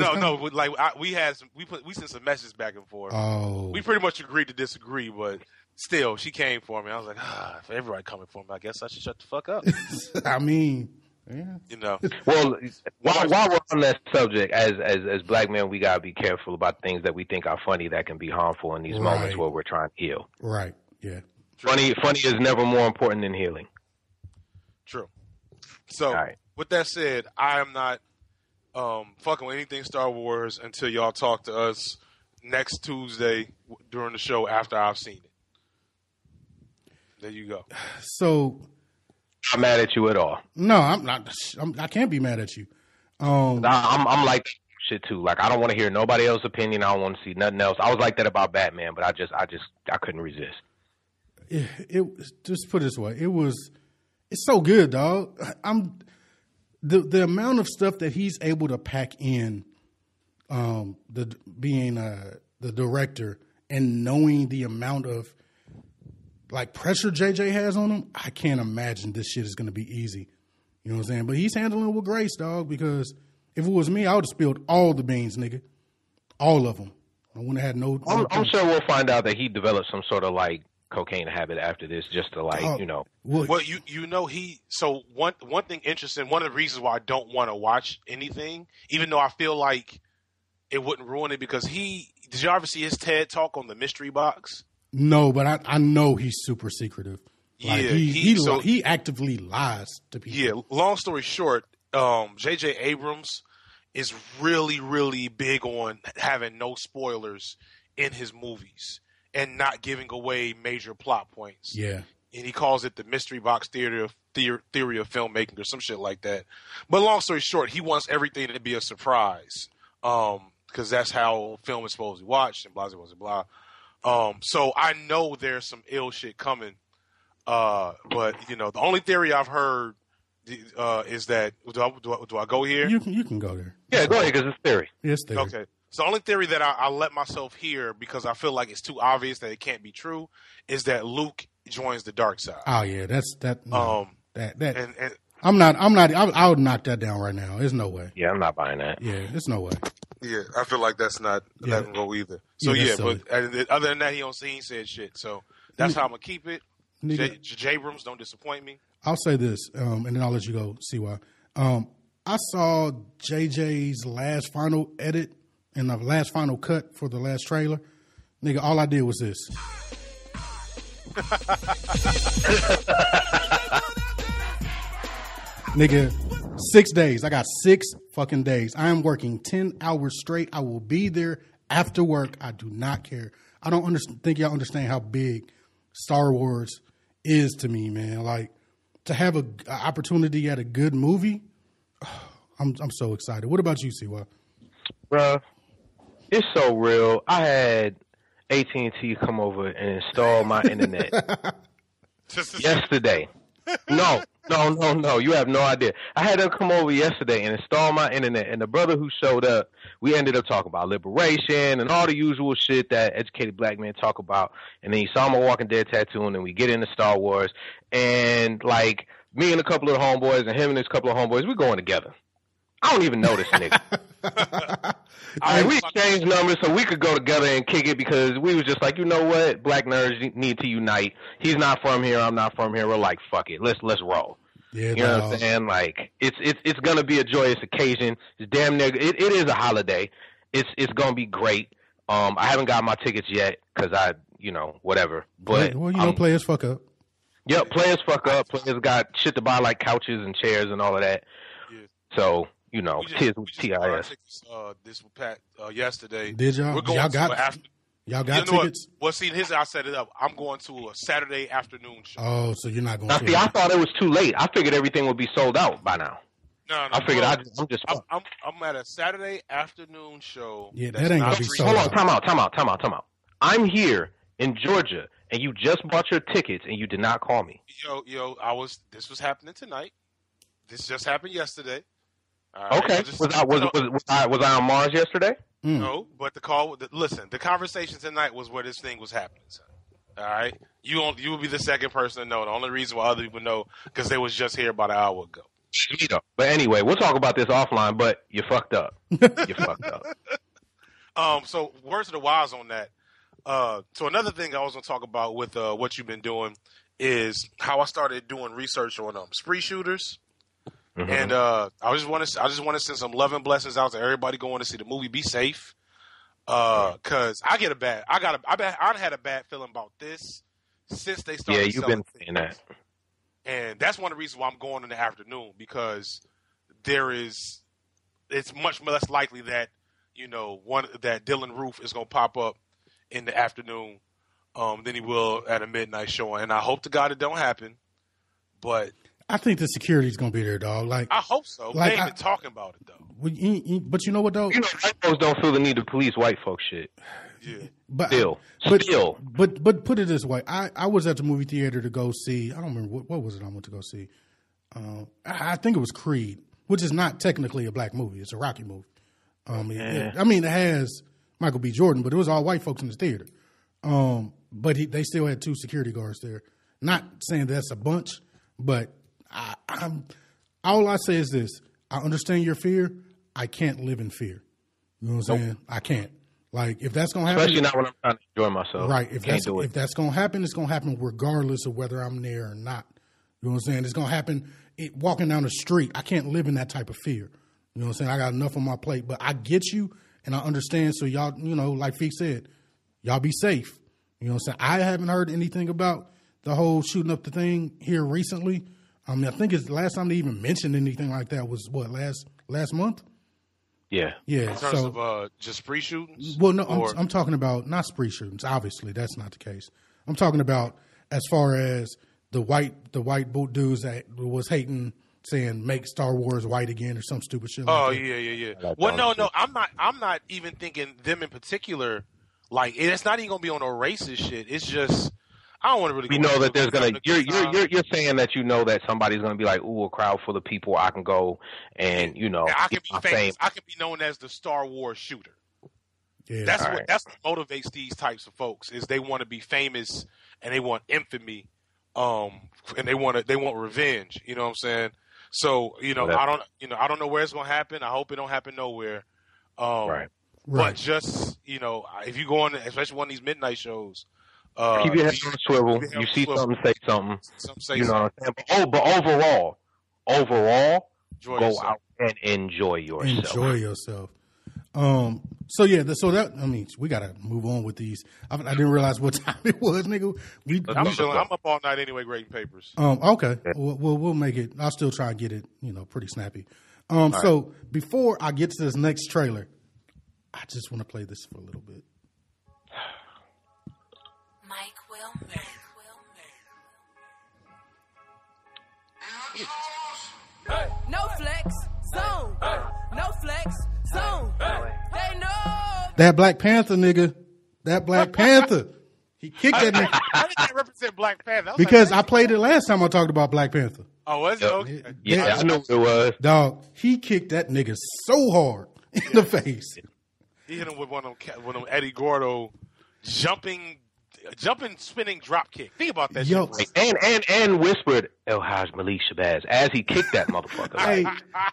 sent some messages back and forth. Oh, we pretty much agreed to disagree, but still, she came for me. I was like, if everybody coming for me, I guess I should shut the fuck up. I mean, yeah. You know. Well, while we're on that subject, as black men, we gotta be careful about things that we think are funny that can be harmful in these moments where we're trying to heal. Right. Yeah. Funny is never more important than healing. True. So, with that said, I am not fucking with anything Star Wars until y'all talk to us next Tuesday during the show after I've seen it. There you go. So, I'm mad at you at all. No, I'm not. I can't be mad at you. I'm like that shit too. Like I don't want to hear nobody else's opinion. I don't want to see nothing else. I was like that about Batman, but I couldn't resist. It just put it this way. It's so good, dog. The amount of stuff that he's able to pack in, being the director and knowing the amount of like pressure JJ has on him, I can't imagine this shit is going to be easy. You know what I'm saying? But he's handling it with grace, dog. Because if it was me, I would have spilled all the beans, nigga, all of them. I wouldn't have had no. I'm sure we'll find out that he developed some sort of like cocaine habit after this, just to like, you know. Well, so one thing interesting, one of the reasons why I don't want to watch anything, even though I feel like it wouldn't ruin it, because did you ever see his TED talk on the mystery box? No, but I know he's super secretive. Like, yeah, he actively lies to people. Yeah, long story short, J.J. Abrams is really, really big on having no spoilers in his movies and not giving away major plot points. Yeah. And he calls it the mystery box theory of filmmaking or some shit like that. But long story short, he wants everything to be a surprise because that's how film is supposed to be watched and blah, blah, blah, blah. So I know there's some ill shit coming. But, you know, the only theory I've heard is that do I go here? You can go there. Yeah, go ahead because it's theory. Yes, theory. Okay. So the only theory that I let myself hear because I feel like it's too obvious that it can't be true is that Luke joins the dark side. Oh yeah, that's that. No, that. And I'm not. I would knock that down right now. There's no way. Yeah, I'm not buying that. Yeah, there's no way. Yeah, I feel like that's not gonna go either. So but other than that, he ain't said shit. So that's how I'm gonna keep it. J. Abrams, don't disappoint me. I'll say this, and then I'll let you go, CY. I saw JJ's last final edit and the last final cut for the last trailer. Nigga, all I did was this. Nigga, 6 days. I got 6 fucking days. I am working 10 hours straight. I will be there after work. I do not care. I don't think y'all understand how big Star Wars is to me, man. Like, to have an opportunity at a good movie, I'm so excited. What about you, CY? Bruh, it's so real. I had AT&T come over and install my internet yesterday. No. You have no idea. I had them come over yesterday and install my internet, and the brother who showed up, we ended up talking about liberation and all the usual shit that educated black men talk about. And then he saw my Walking Dead tattoo, and then we get into Star Wars. And, like, me and a couple of homeboys and him and his couple of homeboys, we're going together. I don't even know this nigga. We exchanged numbers so we could go together and kick it because we was just like, you know what? Black nerds need to unite. He's not from here. I'm not from here. We're like, fuck it. Let's roll. Yeah, you know what I'm saying? Like, it's gonna be a joyous occasion. It's damn near. It is a holiday. It's gonna be great. I haven't got my tickets yet because whatever. But players fuck up. Yep, players fuck up. Players got shit to buy like couches and chairs and all of that. Yeah. So. TIS. This was packed yesterday. Did y'all? Y'all got tickets? Well, see, I set it up. I'm going to a Saturday afternoon show. Oh, so you're not going to. See, I thought it was too late. I figured everything would be sold out by now. No. I figured I'm at a Saturday afternoon show. Yeah, that ain't going to be sold out. Hold on, time out. I'm here in Georgia, and you just bought your tickets, and you did not call me. Yo, this was happening tonight. This just happened yesterday. Right, okay. Was I on Mars yesterday? No, but the conversation tonight was where this thing was happening. So. All right, you will be the second person to know. The only reason why other people know because they was just here about an hour ago. But anyway, we'll talk about this offline. But you fucked up. So words of the wise on that. So another thing I was going to talk about with what you've been doing is how I started doing research on spree shooters. Mm-hmm. And I just want to send some love and blessings out to everybody going to see the movie. Be safe, because I had a bad feeling about this since they started. Yeah, you've been saying that, and that's one of the reasons why I'm going in the afternoon because it's much less likely that that Dylan Roof is going to pop up in the afternoon than he will at a midnight showing, and I hope to God it don't happen, but. I think the security's gonna be there, dog. Like I hope so. Like, they ain't been talking about it though. But you know what though? White folks don't feel the need to police white folks shit. Yeah, but put it this way: I was at the movie theater to go see. I don't remember what was it I went to go see. I think it was Creed, which is not technically a black movie; it's a Rocky movie. It has Michael B. Jordan, but it was all white folks in the theater. But they still had 2 security guards there. Not saying that's a bunch, but. All I say is this. I understand your fear. I can't live in fear. You know what I'm saying? I can't. Like, if that's going to happen. Especially not when I'm trying to enjoy myself. Right. If that's going to happen, it's going to happen regardless of whether I'm there or not. You know what I'm saying? It's going to happen walking down the street. I can't live in that type of fear. You know what I'm saying? I got enough on my plate. But I get you, and I understand. So y'all, like Feek said, y'all be safe. You know what I'm saying? I haven't heard anything about the whole shooting up the thing here recently. I mean, I think it's the last time they even mentioned anything like that was last month? Yeah. In terms of just spree shootings? Well, no, I'm talking about not spree shootings. Obviously, that's not the case. I'm talking about as far as the white dudes that was hating, saying make Star Wars white again or some stupid shit. Oh, yeah. Well, no, I'm not even thinking them in particular. Like, it's not even gonna be on no racist shit. It's just. I don't want to really. We know that there's gonna. You're saying that that somebody's gonna be like, ooh, a crowd full of people. I can go and I can be famous. I can be known as the Star Wars shooter. Yeah, that's what motivates these types of folks is they want to be famous and they want infamy, and they want revenge. You know what I'm saying? So I don't know where it's gonna happen. I hope it don't happen nowhere. Right. But just, if you go on, especially one of these midnight shows, keep your head on the swivel. You see something, say something. You know what I'm saying? But overall, go out and enjoy yourself. Enjoy yourself. So we gotta move on with these. I didn't realize what time it was, nigga. I'm up all night anyway grading papers. Okay. We'll make it. I'll still try and get it, pretty snappy. So before I get to this next trailer, I just want to play this for a little bit. Mike Will. Hey. No flex zone. Hey. No flex zone. Hey. They know that Black Panther nigga. That Black Panther. He kicked that nigga. How did that represent Black Panther? Because I played it last time I talked about Black Panther. Oh, was it? Okay. Yeah, I know what it was. Dog, he kicked that nigga so hard in the face. He hit him with one of them Eddie Gordo jumping, spinning drop kick. Think about that shit. And whispered El Haj Malik Shabazz as he kicked that motherfucker.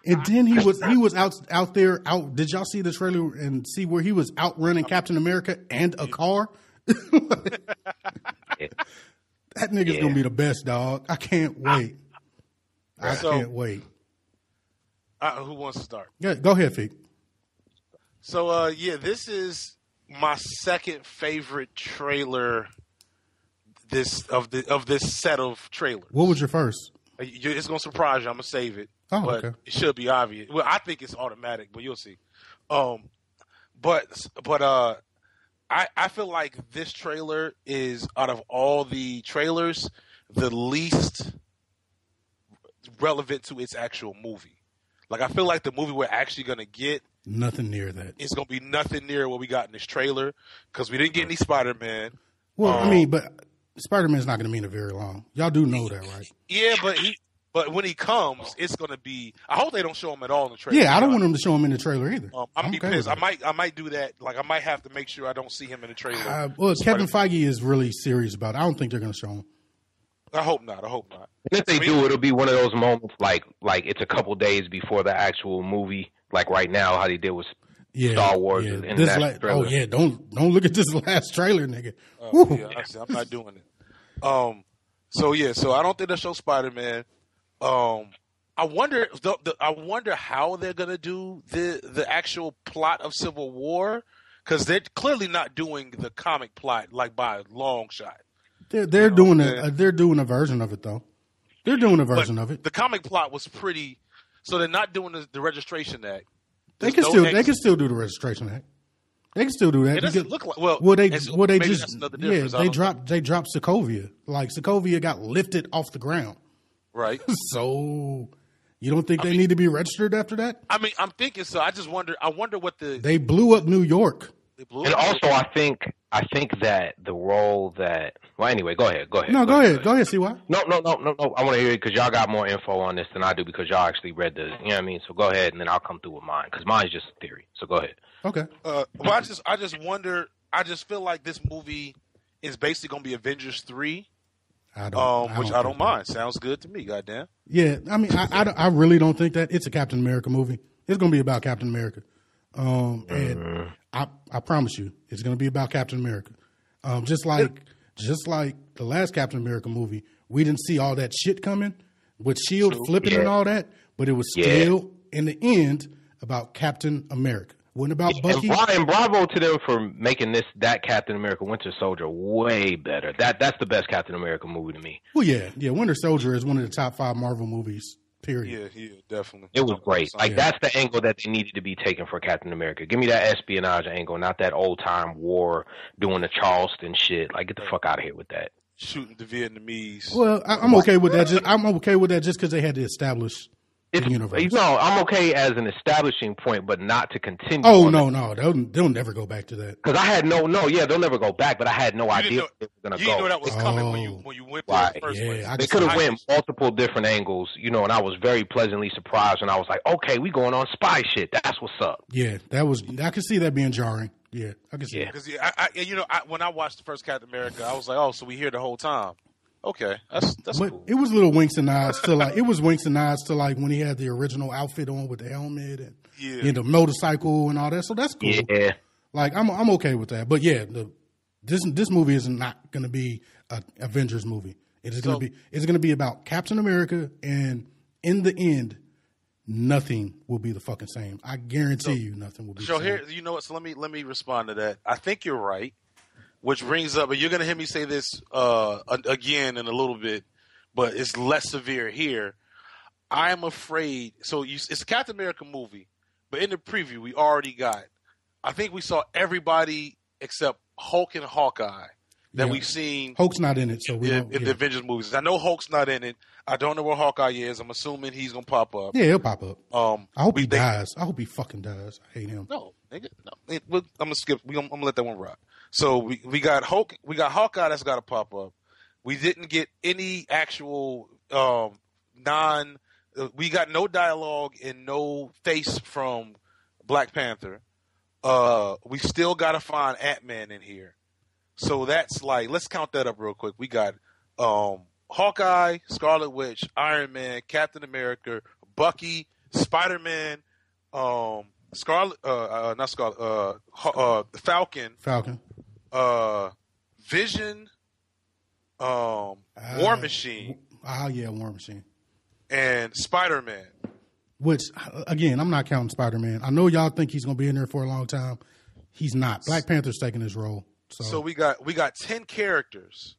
And then he was out there. Did y'all see the trailer and see where he was outrunning Captain America and a car? That nigga's gonna be the best, dog. I can't wait. I can't wait. Who wants to start? Yeah, go ahead, Fig. So this is my second favorite trailer of this set of trailers. What was your first? It's gonna surprise you. I'm gonna save it. Oh, but okay. It should be obvious. Well, I think it's automatic, but you'll see. I feel like this trailer is, out of all the trailers, the least relevant to its actual movie. Like, I feel like the movie we're actually going to get, nothing near that. It's going to be nothing near what we got in this trailer, because we didn't get any Spider-Man. Well, but Spider-Man's not going to mean it very long. Y'all do know that, right? Yeah, but when he comes, it's going to be. I hope they don't show him at all in the trailer. Yeah, I don't want them to show him in the trailer either. I'm gonna be pissed. I might do that. Like, I might have to make sure I don't see him in the trailer. Kevin Feige is really serious about it. I don't think they're going to show him. I hope not. And if they do, it'll be one of those moments like it's a couple days before the actual movie. Like right now, how they did with Star Wars. Yeah. In that trailer. Don't look at this last trailer, nigga. I'm not doing it. So I don't think they'll show Spider-Man. I wonder how they're gonna do the actual plot of Civil War, because they're clearly not doing the comic plot like by a long shot. They're doing a version of it though. They're doing a version of it. The comic plot was pretty. So they're not doing the Registration Act. They can still do the Registration Act. They can still do that. It doesn't look like they dropped Sokovia. Like, Sokovia got lifted off the ground. Right. So you don't think they need to be registered after that? I mean, I'm thinking so. I just wonder. I wonder what they blew up New York. And also, I think that the role that. Well, anyway, go ahead. No, go ahead. Go ahead. See why? No. I want to hear it because y'all got more info on this than I do, because y'all actually read the. You know what I mean? So go ahead, and then I'll come through with mine, because mine's just a theory. So go ahead. Okay. Well, I just wonder. I just feel like this movie is basically going to be Avengers 3. I don't mind. Sounds good to me. Goddamn. Yeah, I mean, I really don't think that it's a Captain America movie. It's going to be about Captain America, and I promise you, it's going to be about Captain America. Just like the last Captain America movie, we didn't see all that shit coming with S.H.I.E.L.D. flipping and all that, but it was still in the end about Captain America. Wasn't about Bucky. And bravo to them for making that Captain America Winter Soldier way better. That's the best Captain America movie to me. Well, yeah. Winter Soldier is one of the top 5 Marvel movies. Period. Yeah, definitely. It was great. Like, that's the angle that they needed to be taken for Captain America. Give me that espionage angle, not that old time war doing the Charleston shit. Like, get the fuck out of here with that. Shooting the Vietnamese. Well, I'm okay with that. I'm okay with that just because they had to establish the universe. No, I'm okay as an establishing point, but not to continue. Oh, no. They'll never go back to that. Because I had they'll never go back, but I had no idea where they were going to go. You didn't know that was coming when you went there in the first place. They could have went multiple different angles, and I was very pleasantly surprised, and I was like, okay, we going on spy shit. That's what's up. Yeah, I could see that being jarring. Yeah, I can see that. Because when I watched the first Captain America, I was like, oh, so we here the whole time. Okay, that's But cool. it was little winks and nods to like when he had the original outfit on with the helmet and the motorcycle and all that. So that's cool. Yeah. Like I'm okay with that. But yeah, this movie is not going to be an Avengers movie. It's going to be about Captain America, and in the end, nothing will be the fucking same. I guarantee you, nothing will be. So the same. here, you know what? So let me respond to that. I think you're right. Which brings up, and you're going to hear me say this again in a little bit, but it's less severe here. I am afraid. So it's a Captain America movie, but in the preview, we already got, I think we saw everybody except Hulk and Hawkeye that we've seen. Hulk's not in it, so we in the Avengers movies. I know Hulk's not in it. I don't know where Hawkeye is. I'm assuming he's going to pop up. Yeah, he'll pop up. I hope he dies. dies. I hope he fucking dies. I hate him. No, nigga, no. I'm gonna skip. I'm gonna let that one rock. So we got Hulk. We got Hawkeye that's got to pop up. We didn't get any actual we got no dialogue and no face from Black Panther. We still got to find Ant-Man in here. So that's like, let's count that up real quick. We got Hawkeye, Scarlet Witch, Iron Man, Captain America, Bucky, Spider-Man, Falcon, Vision, War Machine. War Machine. And Spider-Man. Which, again, I'm not counting Spider-Man. I know y'all think he's going to be in there for a long time. He's not. Black Panther's taking his role. So we got 10 characters.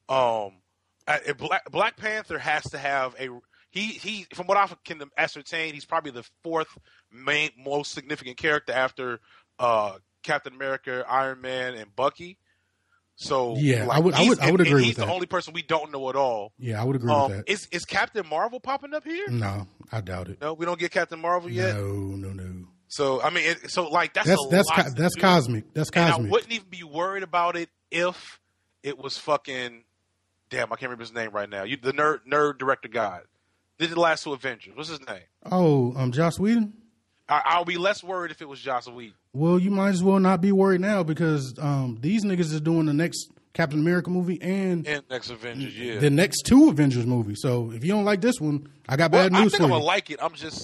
Black Panther has to have he from what I can ascertain, he's probably the fourth most significant character after Captain America, Iron Man, and Bucky. So yeah, I would agree with that. He's the only person we don't know at all. Yeah, I would agree with that. Is Captain Marvel popping up here? No, I doubt it. No, we don't get Captain Marvel yet. No. So I mean, that's cosmic. That's cosmic. And I wouldn't even be worried about it if it was fucking. Damn, I can't remember his name right now. The nerd director guy. Did the last two Avengers? What's his name? Oh, Joss Whedon. I'll be less worried if it was Joss Whedon. Well, you might as well not be worried now because these niggas is doing the next Captain America movie and next Avengers, yeah. The next two Avengers movies. So if you don't like this one, I got bad news for you. I think I'm gonna like it.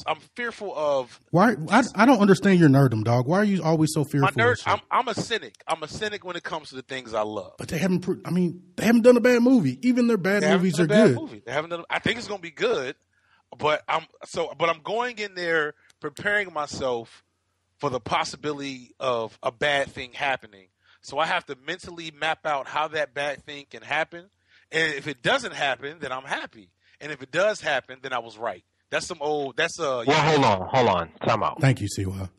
I'm fearful of. Why? I don't understand your nerdom, dog. Why are you always so fearful? My nerd. I'm a cynic. I'm a cynic when it comes to the things I love. But they haven't. They haven't done a bad movie. Even their bad movies are good. They haven't done. I think it's gonna be good, but I'm going in there preparing myself for the possibility of a bad thing happening. So I have to mentally map out how that bad thing can happen. And if it doesn't happen, then I'm happy. And if it does happen, then I was right. That's Well, hold on. Time out. Thank you, Siwa.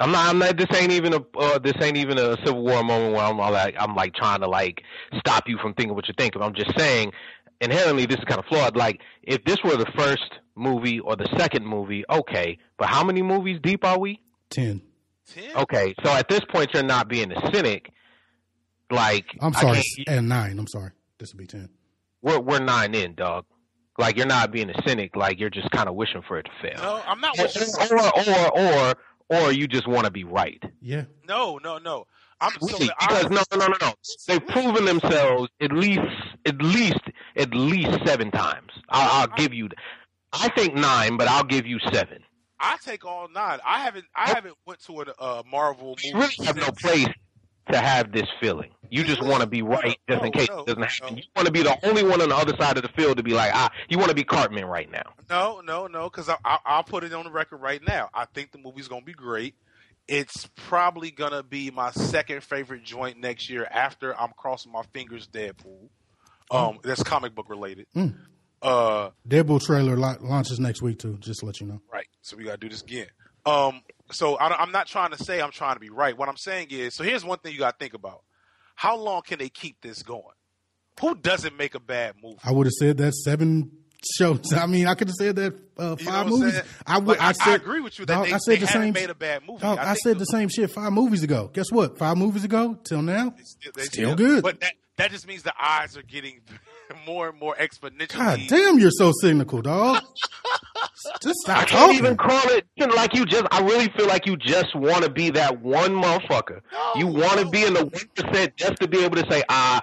I'm not. This ain't even a Civil War moment where I'm trying to stop you from thinking what you're thinking. I'm just saying, inherently, this is kind of flawed. Like, if this were the first movie or the second movie, okay. But how many movies deep are we? 10. Okay, so at this point, you're not being a cynic. I'm sorry, and 9. I'm sorry. This would be 10. We're 9 in, dog. Like, you're not being a cynic. Like, you're just kind of wishing for it to fail. No, I'm not wishing. Or you just want to be right. Yeah. No. Because no. They've proven themselves at least 7 times. I'll give you. I think 9, but I'll give you 7. I take all 9. I haven't went to a Marvel movie. You really have no place to have this feeling. You just want to be right just in case it doesn't happen. You want to be the only one on the other side of the field to be like, you want to be Cartman right now. No, because I'll put it on the record right now. I think the movie's going to be great. It's probably going to be my second favorite joint next year after I'm crossing my fingers Deadpool. That's comic book related. Deadpool trailer launches next week too, just to let you know. Right. So we got to do this again. So I'm not trying to say I'm trying to be right. What I'm saying is, so here's one thing you got to think about. How long can they keep this going? Who doesn't make a bad movie? I would have said that 7 shows. I mean, I could have said that 5 movies. I agree with you that they haven't made a bad movie. I said the same shit 5 movies ago. Guess what? 5 movies ago till now, still good. But that just means the odds are getting more and more exponentially. God damn, you're so cynical, dog. Just stop I can't talking. even call it like you just. I really feel like you just want to be that one motherfucker. You want to be in the 1% just to be able to say, I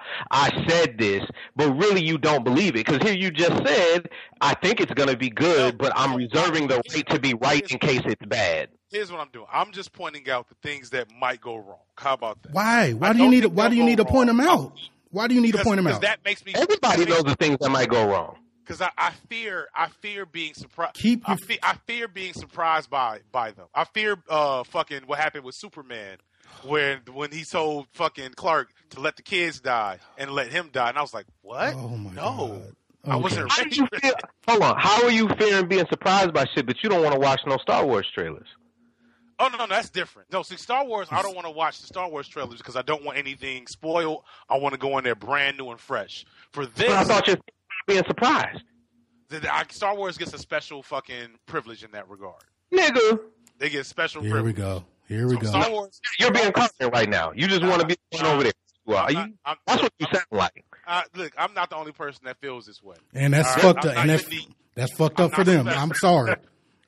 said this, but really you don't believe it. Because here you just said, I think it's going to be good, but I'm reserving the right to be right in case it's bad. Here's what I'm doing. I'm just pointing out the things that might go wrong. How about that? Why? Why do you need to point them out? Why do you need to point them out? That makes me. Everybody knows the things that might go wrong. Because I fear being surprised. I fear being surprised by them. I fear fucking what happened with Superman when he told fucking Clark to let the kids die and let him die, and I was like, what? Oh my no. God. Okay. I wasn't ready. Hold on. How are you fearing being surprised by shit, but you don't want to watch no Star Wars trailers? Oh, no, that's different. No, see, Star Wars, I don't want to watch the Star Wars trailers because I don't want anything spoiled. I want to go in there brand new and fresh. For this, But I thought you were being surprised. Star Wars gets a special fucking privilege in that regard. Nigga. They get special Here privilege. we go. Here we So go. Star Wars, You're being confident right now. You just want to be the one over there. That's what you sound like. look, I'm not the only person that feels this way. And that's All fucked right? up. I'm And not unique. that's fucked I'm up for not them. special. I'm sorry.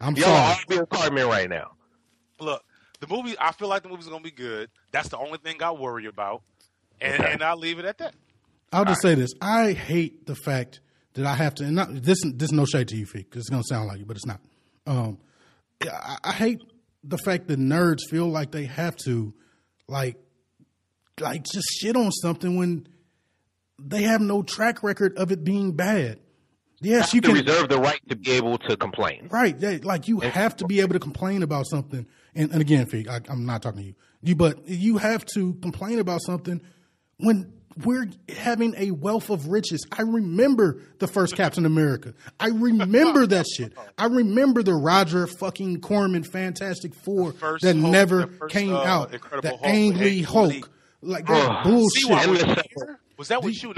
I'm Y'all sorry. all being Cartman right now. Look, the movie, I feel like the movie's going to be good. That's the only thing I worry about. And I'll leave it at that. I'll just say this. I hate the fact that I have to, and this is no shade to you, Feek, because it's going to sound like it, but it's not. I hate the fact that nerds feel like they have to, like just shit on something when they have no track record of it being bad. Yes, you can reserve the right to be able to complain. Right. Yeah, like you have to be able to complain about something. And again, Feek, I'm not talking to you. But you have to complain about something when we're having a wealth of riches. I remember the first Captain America. I remember that shit. I remember the Roger fucking Corman Fantastic Four that never came out. The Ang Lee Hulk. Like that bullshit. Was that what you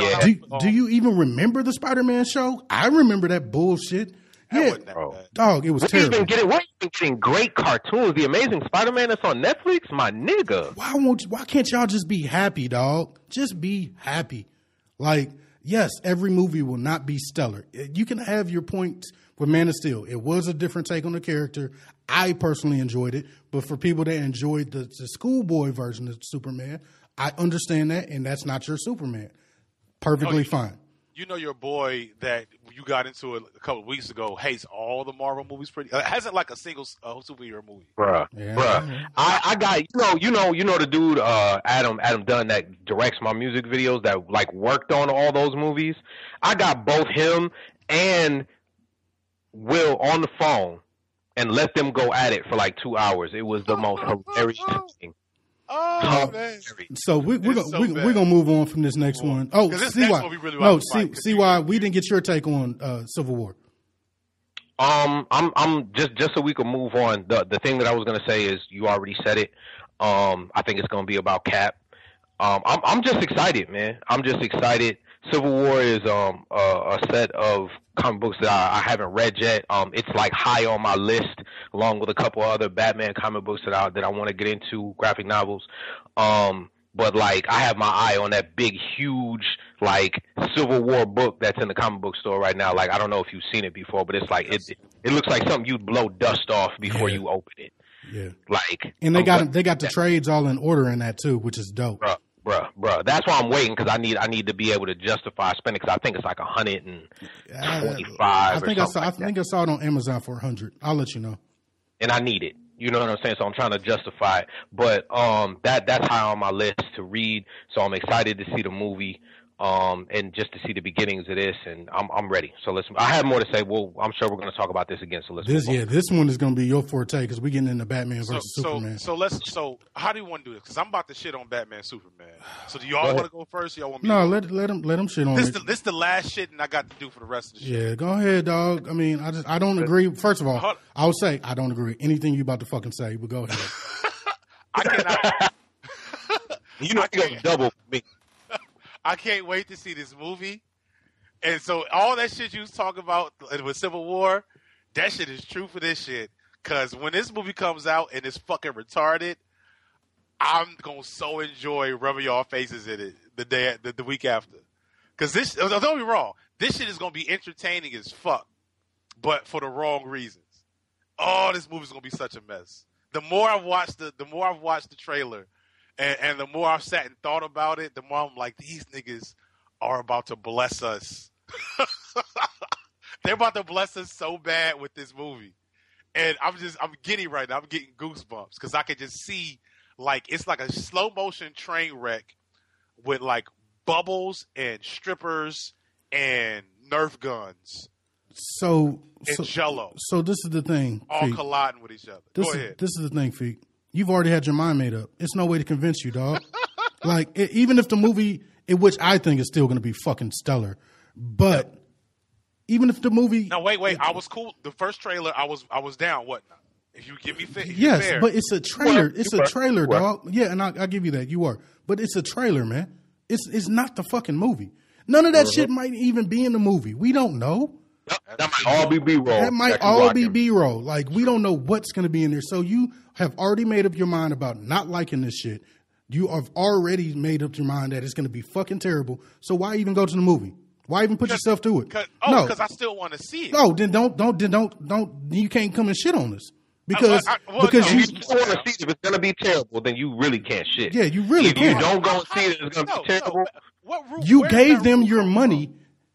do you even remember the Spider-Man show? I remember that bullshit. Yeah, dog, it was terrible. We're even getting great cartoons. The Amazing Spider-Man that's on Netflix, my nigga. Why can't y'all just be happy, dog? Just be happy. Like, yes, every movie will not be stellar. You can have your points with Man of Steel. It was a different take on the character. I personally enjoyed it, but for people that enjoyed the schoolboy version of Superman, I understand that, and that's not your Superman. Perfectly fine. You know your boy that you got into a couple of weeks ago hates all the Marvel movies. Hasn't like a single superhero movie. Bruh. I got you know the dude Adam Dunn that directs my music videos that like worked on all those movies. I got both him and Will on the phone and let them go at it for like 2 hours. It was the most hilarious thing. Oh, man. So we're gonna move on from this next one. Oh, see why we didn't get your take on Civil War. I'm just so we can move on. The thing that I was gonna say is you already said it. I think it's gonna be about Cap. I'm just excited, man. I'm just excited. Civil War is a set of comic books that I haven't read yet. It's like high on my list, along with a couple other Batman comic books that I want to get into, graphic novels. But like I have my eye on that big, huge like Civil War book that's in the comic book store right now. Like I don't know if you've seen it before, but it's like it looks like something you'd blow dust off before you open it. Yeah, like and they got the trades all in order in that too, which is dope. Bruh. That's why I'm waiting because I need to be able to justify spending because I think it's like $125. I think I saw it on Amazon for $100. I'll let you know. And I need it. You know what I'm saying? So I'm trying to justify it. But that's high on my list to read. So I'm excited to see the movie. And just to see the beginnings of this, and I'm ready. So listen, I have more to say. Well, I'm sure we're going to talk about this again. So let's this one is going to be your forte because we're getting into Batman versus Superman. So how do you want to do this? Because I'm about to shit on Batman Superman. So do y'all want to go first? Or y'all want me? No, let him shit on this. This the last shitting I got to do for the rest of the shit. Yeah, go ahead, dog. I mean, I don't agree. First of all, I would say I don't agree with anything you about to fucking say. But go ahead. I cannot. You know, you got double me. I can't wait to see this movie. And so all that shit you was talking about with Civil War, that shit is true for this shit. Because when this movie comes out and it's fucking retarded, I'm going to so enjoy rubbing y'all faces in it the week after. Because don't be wrong, this shit is going to be entertaining as fuck, but for the wrong reasons. oh, this movie's gonna be such a mess. The more I've watched the trailer, and the more I've sat and thought about it, the more I'm like, these niggas are about to bless us. They're about to bless us so bad with this movie. And I'm giddy right now. I'm getting goosebumps because I can just see, like, it's like a slow motion train wreck with like bubbles and strippers and Nerf guns. So Jello. So this is the thing. All Feek. colliding with each other. Go ahead. This is the thing, Feek. You've already had your mind made up. It's no way to convince you, dog. Like, even if the movie, in which I think is still going to be fucking stellar, but even if the movie. No, wait. I was cool. The first trailer, I was down. What? If you give me yes, fair. but it's a trailer. It's a trailer, dog. Yeah, and I'll give you that. You are, but it's a trailer, man. It's not the fucking movie. None of that shit might even be in the movie. We don't know. That might all be B-roll. That might all be B-roll. Like, we don't know what's going to be in there. So you have already made up your mind about not liking this shit. You have already made up your mind that it's going to be fucking terrible. So why even go to the movie? Why even put yourself through it? Because I still want to see it. No, then don't. You can't come and shit on us. Because if you don't want to see it, if it's going to be terrible, then you really can't shit. Yeah, you really can't. If you don't go and see it, it's going to be terrible. You gave them your money.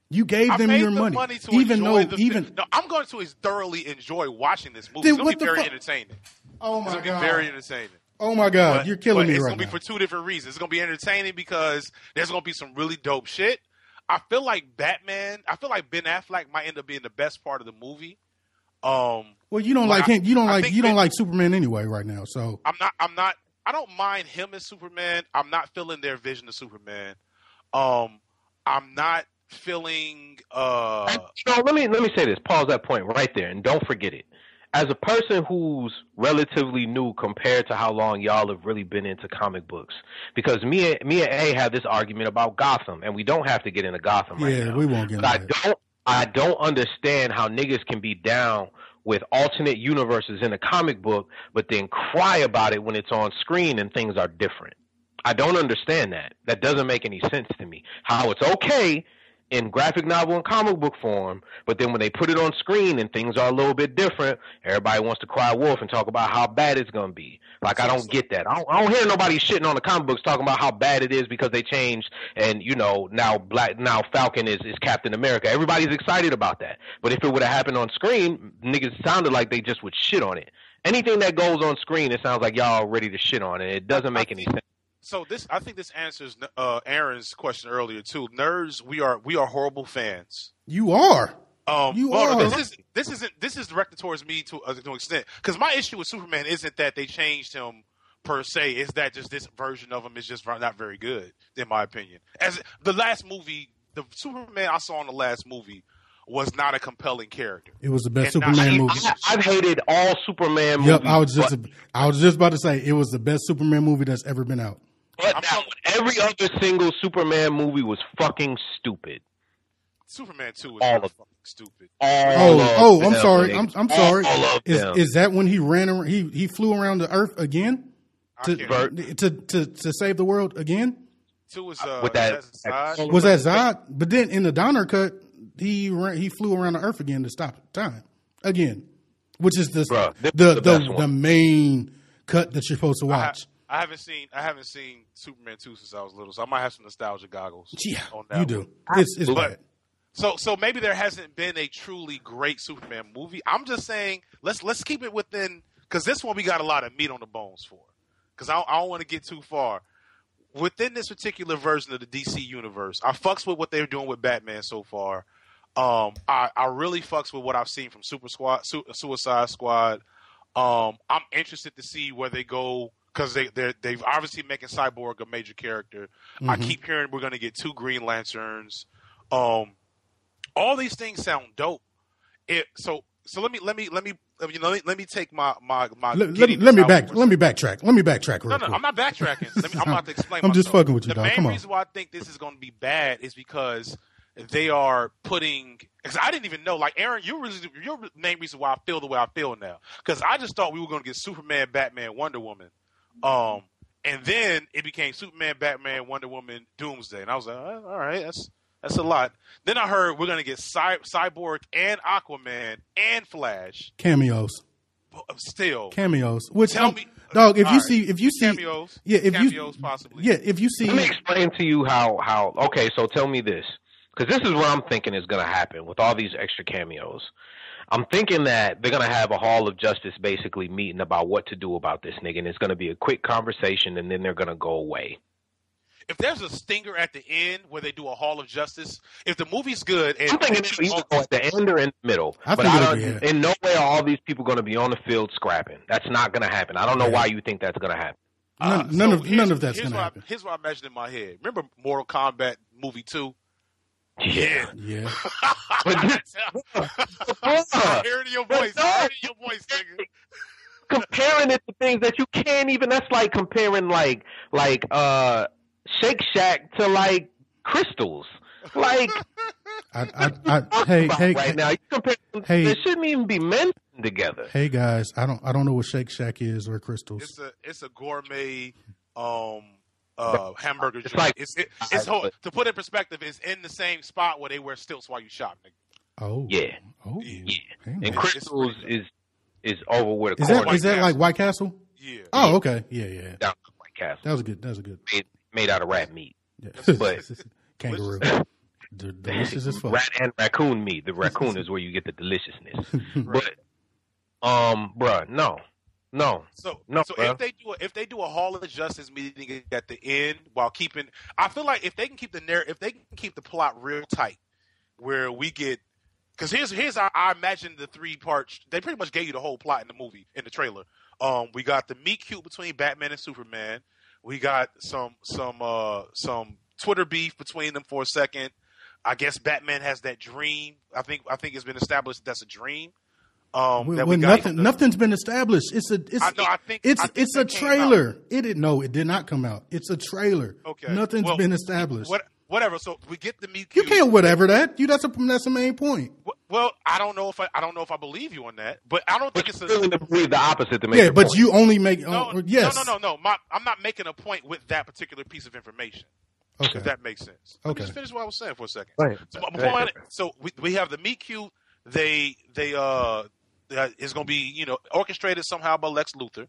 You gave them your money. Even though, I'm going to thoroughly enjoy watching this movie. It's going to be very entertaining. Oh my God. It's going to be very entertaining. Oh my God, you're killing me right now. It's going to be for two different reasons. It's going to be entertaining because there's going to be some really dope shit. I feel like Ben Affleck might end up being the best part of the movie. Well, you don't like him. You don't like Superman anyway right now. So I'm not. I don't mind him as Superman. I'm not feeling their vision of Superman. I'm not feeling. Let me say this. Pause that point right there, and don't forget it. As a person who's relatively new compared to how long y'all have really been into comic books, because me and A have this argument about Gotham, and we don't have to get into Gotham right now. Yeah, we won't get into that. I don't understand how niggas can be down with alternate universes in a comic book, but then cry about it when it's on screen and things are different. I don't understand that. That doesn't make any sense to me. How it's okay in graphic novel and comic book form, but then when they put it on screen and things are a little bit different, everybody wants to cry wolf and talk about how bad it's going to be. Like, I don't get that. I don't hear nobody shitting on the comic books talking about how bad it is because they changed and, now Falcon is Captain America. Everybody's excited about that. But if it would have happened on screen, niggas sounded like they just would shit on it. Anything that goes on screen, it sounds like y'all are ready to shit on it. It doesn't make any sense. So I think this answers Aaron's question earlier too. Nerds, we are horrible fans. You are. You are. This is directed towards me to an extent because my issue with Superman isn't that they changed him per se. It's that just this version of him is just not very good, in my opinion. As the last movie, the Superman I saw in the last movie was not a compelling character. It was the best Superman movie. I've hated all Superman movies. Yep, I was just about to say it was the best Superman movie that's ever been out. But every other single Superman movie was fucking stupid. Superman 2 was fucking stupid. I'm sorry. I'm sorry. Is that when he ran around, he flew around the Earth again to save the world again? 2 was with that Zod? Was that Zod? But then in the Donner cut, he flew around the Earth again to stop time again, which is the main cut that you're supposed to watch. I haven't seen Superman 2 since I was little, so I might have some nostalgia goggles. Yeah, on that you do. It's bad. So maybe there hasn't been a truly great Superman movie. I'm just saying let's keep it within, because this one we got a lot of meat on the bones for. Because I don't want to get too far. Within this particular version of the DC universe, I fucks with what they're doing with Batman so far. I really fucks with what I've seen from Suicide Squad. I'm interested to see where they go. Because they've obviously making Cyborg a major character. Mm-hmm. I keep hearing we're going to get 2 Green Lanterns. All these things sound dope. So let me take my. Let me backtrack. Let me backtrack. No, I'm not backtracking. I'm about to explain. I'm just fucking with you, dog. The main reason why I think this is going to be bad is because they are putting. Because I didn't even know. Like Aaron, your main reason why I feel the way I feel now. Because I just thought we were going to get Superman, Batman, Wonder Woman. And then it became Superman, Batman, Wonder Woman, Doomsday, and I was like, all right, that's a lot. Then I heard we're gonna get Cyborg and Aquaman and Flash cameos. still cameos. Which tell me, dog. If you right. see, cameos, yeah, if cameos possibly, yeah, if you see, Let me explain to you how. Okay, so tell me this, because this is what I'm thinking is going to happen with all these extra cameos. I'm thinking that they're going to have a Hall of Justice basically meeting about what to do about this nigga, and it's going to be a quick conversation, and then they're going to go away. If there's a stinger at the end where they do a Hall of Justice, if the movie's good, and I'm thinking it'll either go at the end or in the middle. I But think I it'll don't. be, In no way are all these people going to be on the field scrapping. That's not going to happen. I don't know why you think that's going to happen. none of that's here's gonna happen. Here's what I imagine in my head. Remember Mortal Kombat movie 2? Yeah. Yeah, I hear it in your voice. I hear it in your voice, nigga. Comparing it to things that you can't even. That's like comparing like Shake Shack to like crystals. Like hey, right now, you compare them, hey. they shouldn't even be mentioned together. hey guys, I don't know what Shake Shack is or crystals. It's a gourmet hamburger It's joint. like- To put it in perspective, it's in the same spot where they wear stilts while you shop, nigga. Oh Yeah. oh Yeah. Hey, man. And crystals is over with a Is corner that like White Castle? Yeah. Oh, okay, yeah. down to White Castle. That was good. Made out of rat meat. Yeah. But- Kangaroo, delicious as fuck. Rat and raccoon meat. The raccoon is where you get the deliciousness. But bruh, no. So bruh. if they do a Hall of Justice meeting at the end while keeping, I feel like if they can keep the plot real tight, where we get, because here's I imagine the 3 parts. They pretty much gave you the whole plot in the movie in the trailer. We got the meet cute between Batman and Superman. We got some Twitter beef between them for a second. I guess Batman has that dream. I think it's been established that's a dream. Nothing's been established. It's a trailer. It did not come out. It's a trailer. Okay. Nothing's been established. Whatever. So we get the meet You cute. can't whatever that. That's the main point. Well, I don't know if I believe you on that, but I don't think it's But you really believe the opposite to make Yeah, your but point. you only make yes. No. I'm not making a point with that particular piece of information. Okay. If that makes sense. Let me Okay. just finish what I was saying for a second. Go ahead. So we have the meet cute. They is going to be orchestrated somehow by Lex Luger.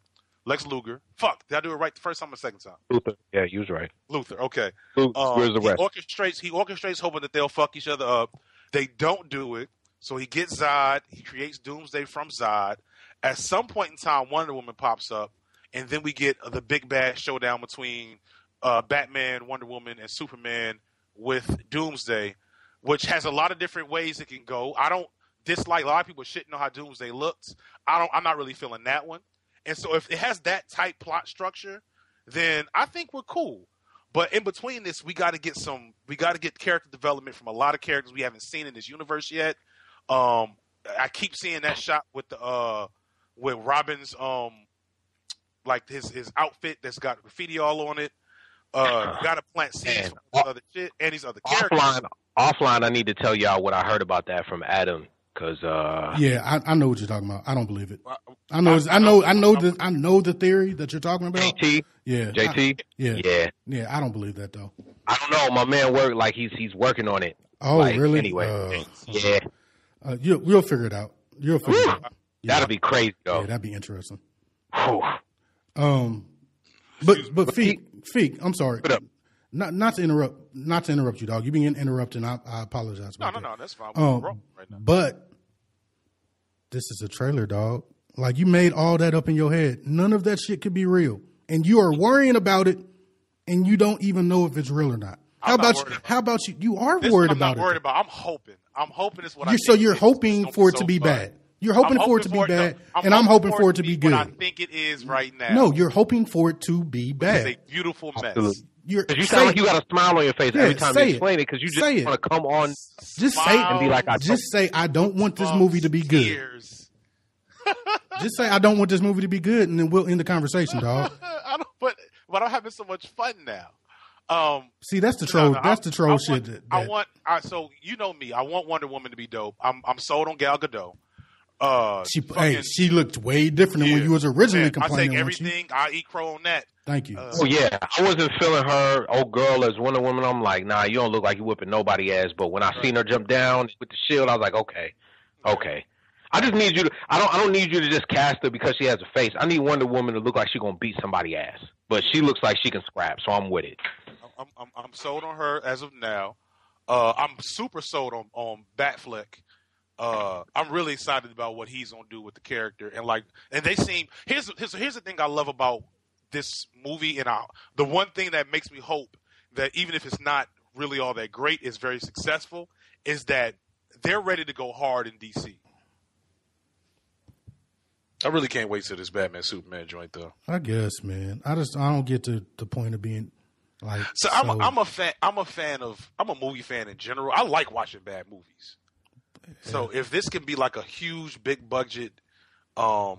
Fuck, did I do it right the first time or the second time? Luther. Yeah, you was right. Luther. Okay. Where's the rest? He orchestrates hoping that they'll fuck each other up. They don't do it. So he gets Zod. He creates Doomsday from Zod. At some point in time, Wonder Woman pops up, and then we get the big bad showdown between Batman, Wonder Woman, and Superman with Doomsday, which has a lot of different ways it can go. I don't dislike, a lot of people shitting on how Doomsday looks. I'm not really feeling that one. And so if it has that tight plot structure, then I think we're cool. But in between this, we got to get character development from a lot of characters we haven't seen in this universe yet. I keep seeing that shot with with Robin's like his outfit that's got graffiti all on it. Got to plant seeds from this other shit and these other characters. Offline, I need to tell y'all what I heard about that from Adam. Cause yeah, I know what you're talking about. I don't believe it. I know the theory that you're talking about. JT, Yeah, JT, yeah. I don't believe that though. I don't know. My man worked like he's working on it. Oh, like, really? Anyway, yeah. You'll figure it out. You'll figure it out. Yeah. That'd be crazy though. Yeah, that'd be interesting. Whew. But Feek, I'm sorry. Not to interrupt you, dog. You being interrupted. I apologize. No, that's fine. We're wrong right now. But this is a trailer, dog. Like, you made all that up in your head. None of that shit could be real, and you are worrying about it, and you don't even know if it's real or not. How about you? You are worried about it. I'm not worried about. I'm hoping it's what I. So you're hoping for it to be bad. You're hoping for it to be bad, and I'm hoping for it to be good. What I think it is right now. No, you're hoping for it to be bad. It's a beautiful mess. Absolutely. You sound like you got a smile on your face every time you explain it because you just say want to come on. Just say and be like, I don't want this movie to be good. Just say I don't want this movie to be good, and then we'll end the conversation, dog. But I'm having so much fun now. See, that's the troll. That's the troll shit. So you know me. I want Wonder Woman to be dope. I'm sold on Gal Gadot. She looked way different than when you was originally complaining. I take everything. I eat crow on that. Thank you. I wasn't feeling her old girl as Wonder Woman. I'm like, nah, you don't look like you whipping nobody ass. But when I seen her jump down with the shield, I was like, okay. I just need you to. I don't need you to just cast her because she has a face. I need Wonder Woman to look like she's gonna beat somebody's ass, but she looks like she can scrap, so I'm with it. I'm sold on her as of now. I'm super sold on Batfleck. I'm really excited about what he's gonna do with the character, and they seem. Here's the thing I love about this movie, and the one thing that makes me hope that even if it's not really all that great, is very successful, is that they're ready to go hard in DC. I really can't wait till this Batman Superman joint, though. I guess, man. I don't get to the point of being like. So I'm a fan. I'm a movie fan in general. I like watching bad movies. So if this can be like a huge, big budget, but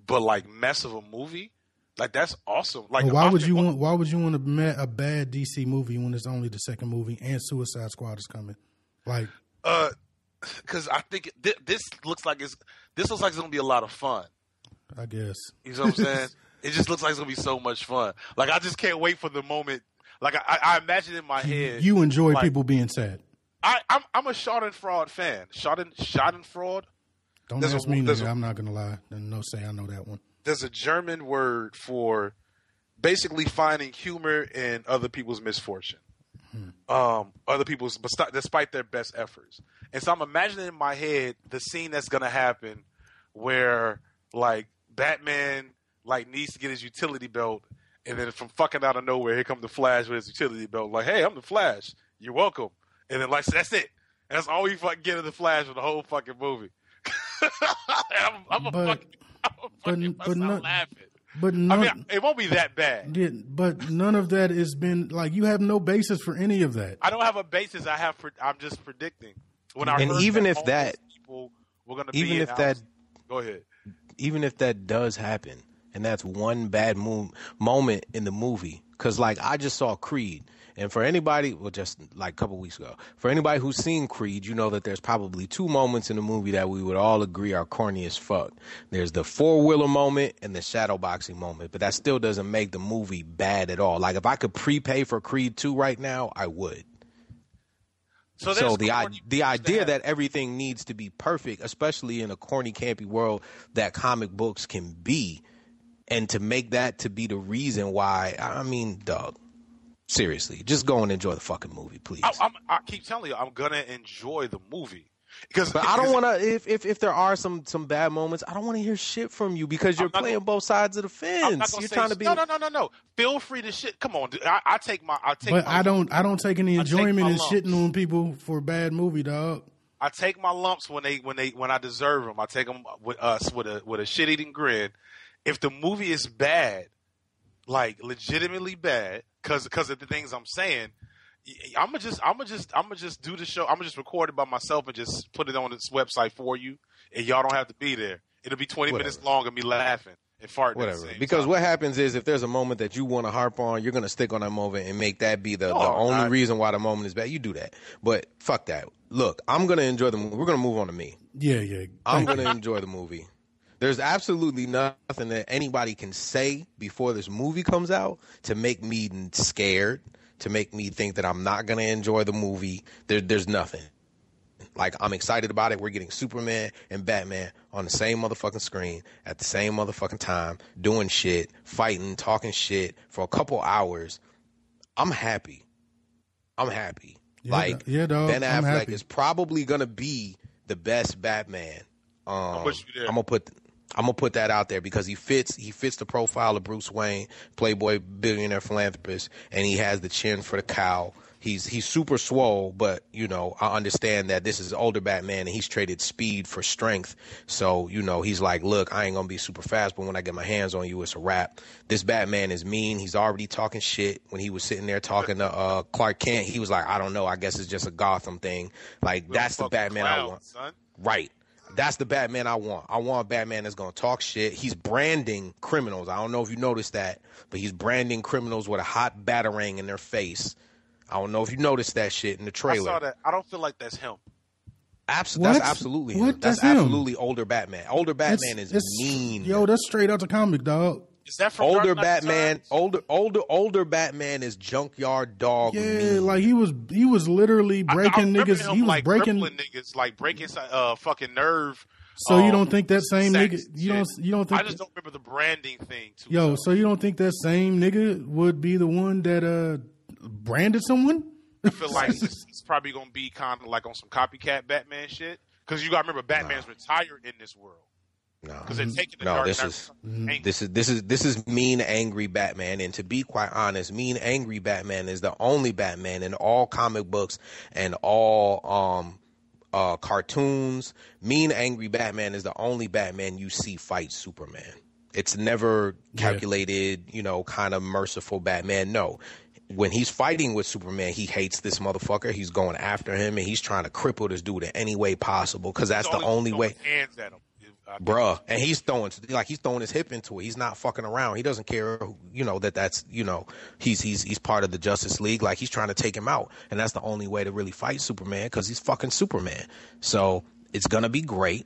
like mess of a movie, like that's awesome. Like, why would you want a bad DC movie when it's only the second movie and Suicide Squad is coming? Like, because I think this looks like it's gonna be a lot of fun. I guess. You know what I'm saying? It just looks like it's gonna be so much fun. Like, I just can't wait for the moment. Like, I imagine in my head. You enjoy people being sad. I'm a Schadenfreude fan. Schadenfreude. Don't ask me. I'm not gonna lie. No, say I know that one. There's a German word for basically finding humor in other people's misfortune. Other people's, despite their best efforts. And so I'm imagining in my head the scene that's gonna happen where like Batman like needs to get his utility belt, and then from fucking out of nowhere, here comes the Flash with his utility belt. Like, hey, I'm the Flash. You're welcome. And then like that's it. And that's all we fucking get of the Flash for the whole fucking movie. I'm laughing. But it won't be that bad. Yeah, but none of that has been like, you have no basis for any of that. I don't have a basis. I'm just predicting. When I heard even if that people were going to be in that, go ahead. Even if that does happen, and that's one bad moment in the movie, because like I just saw Creed. And for anybody, well, just like a couple weeks ago, for anybody who's seen Creed, you know that there's probably two moments in the movie that we would all agree are corny as fuck. There's the four-wheeler moment and the shadowboxing moment, but that still doesn't make the movie bad at all. Like, if I could prepay for Creed 2 right now, I would. So the idea that everything needs to be perfect, especially in a corny, campy world that comic books can be, and to make that to be the reason why, I mean, dog. Seriously, just go and enjoy the fucking movie, please. I keep telling you, I'm gonna enjoy the movie but I don't want to. If there are some bad moments, I don't want to hear shit from you because you're playing both sides of the fence. You're trying to be no. Feel free to shit. Come on, dude. I take. But I don't take any enjoyment in shitting on people for a bad movie, dog. I take my lumps when I deserve them. I take them with a shit eating grin. If the movie is bad, like legitimately bad, because of the things I'm saying, I'm gonna just do the show. I'm gonna just record it by myself and just put it on this website for you, and y'all don't have to be there. It'll be 20 minutes long of me laughing and farting. Whatever. Because what happens is, if there's a moment that you want to harp on, you're gonna stick on that moment and make that be the only reason why the moment is bad. You do that, but fuck that. Look, I'm gonna enjoy the movie. We're gonna move on to me. Yeah. I'm gonna enjoy the movie. There's absolutely nothing that anybody can say before this movie comes out to make me scared, to make me think that I'm not going to enjoy the movie. There's nothing. Like, I'm excited about it. We're getting Superman and Batman on the same motherfucking screen at the same motherfucking time, doing shit, fighting, talking shit for a couple hours. I'm happy. Yeah, dog, Ben Affleck is probably going to be the best Batman. I'm gonna put that out there because he fits the profile of Bruce Wayne, playboy, billionaire philanthropist, and he has the chin for the cow. He's super swole, but you know, I understand that this is older Batman and he's traded speed for strength. So, you know, he's like, look, I ain't gonna be super fast, but when I get my hands on you, it's a wrap. This Batman is mean. He's already talking shit. When he was sitting there talking to Clark Kent, he was like, I don't know, I guess it's just a Gotham thing. Like, that's the Batman I want. Son. Right. That's the Batman I want. I want a Batman that's going to talk shit. He's branding criminals. I don't know if you noticed that, but he's branding criminals with a hot batarang in their face. I don't know if you noticed that shit in the trailer. I saw that. I don't feel like that's him. That's absolutely him. That's absolutely older Batman. Older Batman is mean. Yo, that's straight out the comic, dog. Is that from older Dark Knight Batman? Returns? Older Batman is Junkyard Dog. Yeah, mean. like he was literally breaking I niggas. him, He was like, breaking crippling niggas, like breaking fucking nerve. So you don't think that same sex nigga? You shit. don't think? I just don't remember the branding thing too. Yo, so you don't think that same nigga would be the one that branded someone? I feel like it's probably gonna be kind of like on some copycat Batman shit. Because you gotta remember, Batman's retired in this world. No, because they're taking the no. Dark This is mean, angry Batman, and to be quite honest, mean, angry Batman is the only Batman in all comic books and all cartoons. Mean, angry Batman is the only Batman you see fight Superman. It's never calculated, kind of merciful Batman. No. When he's fighting with Superman, he hates this motherfucker. He's going after him, and he's trying to cripple this dude in any way possible because that's the only way. Hands at him. Bruh, and he's throwing his hip into it. He's not fucking around. He doesn't care, that's he's part of the Justice League. Like, he's trying to take him out, and that's the only way to really fight Superman because he's fucking Superman. So it's gonna be great.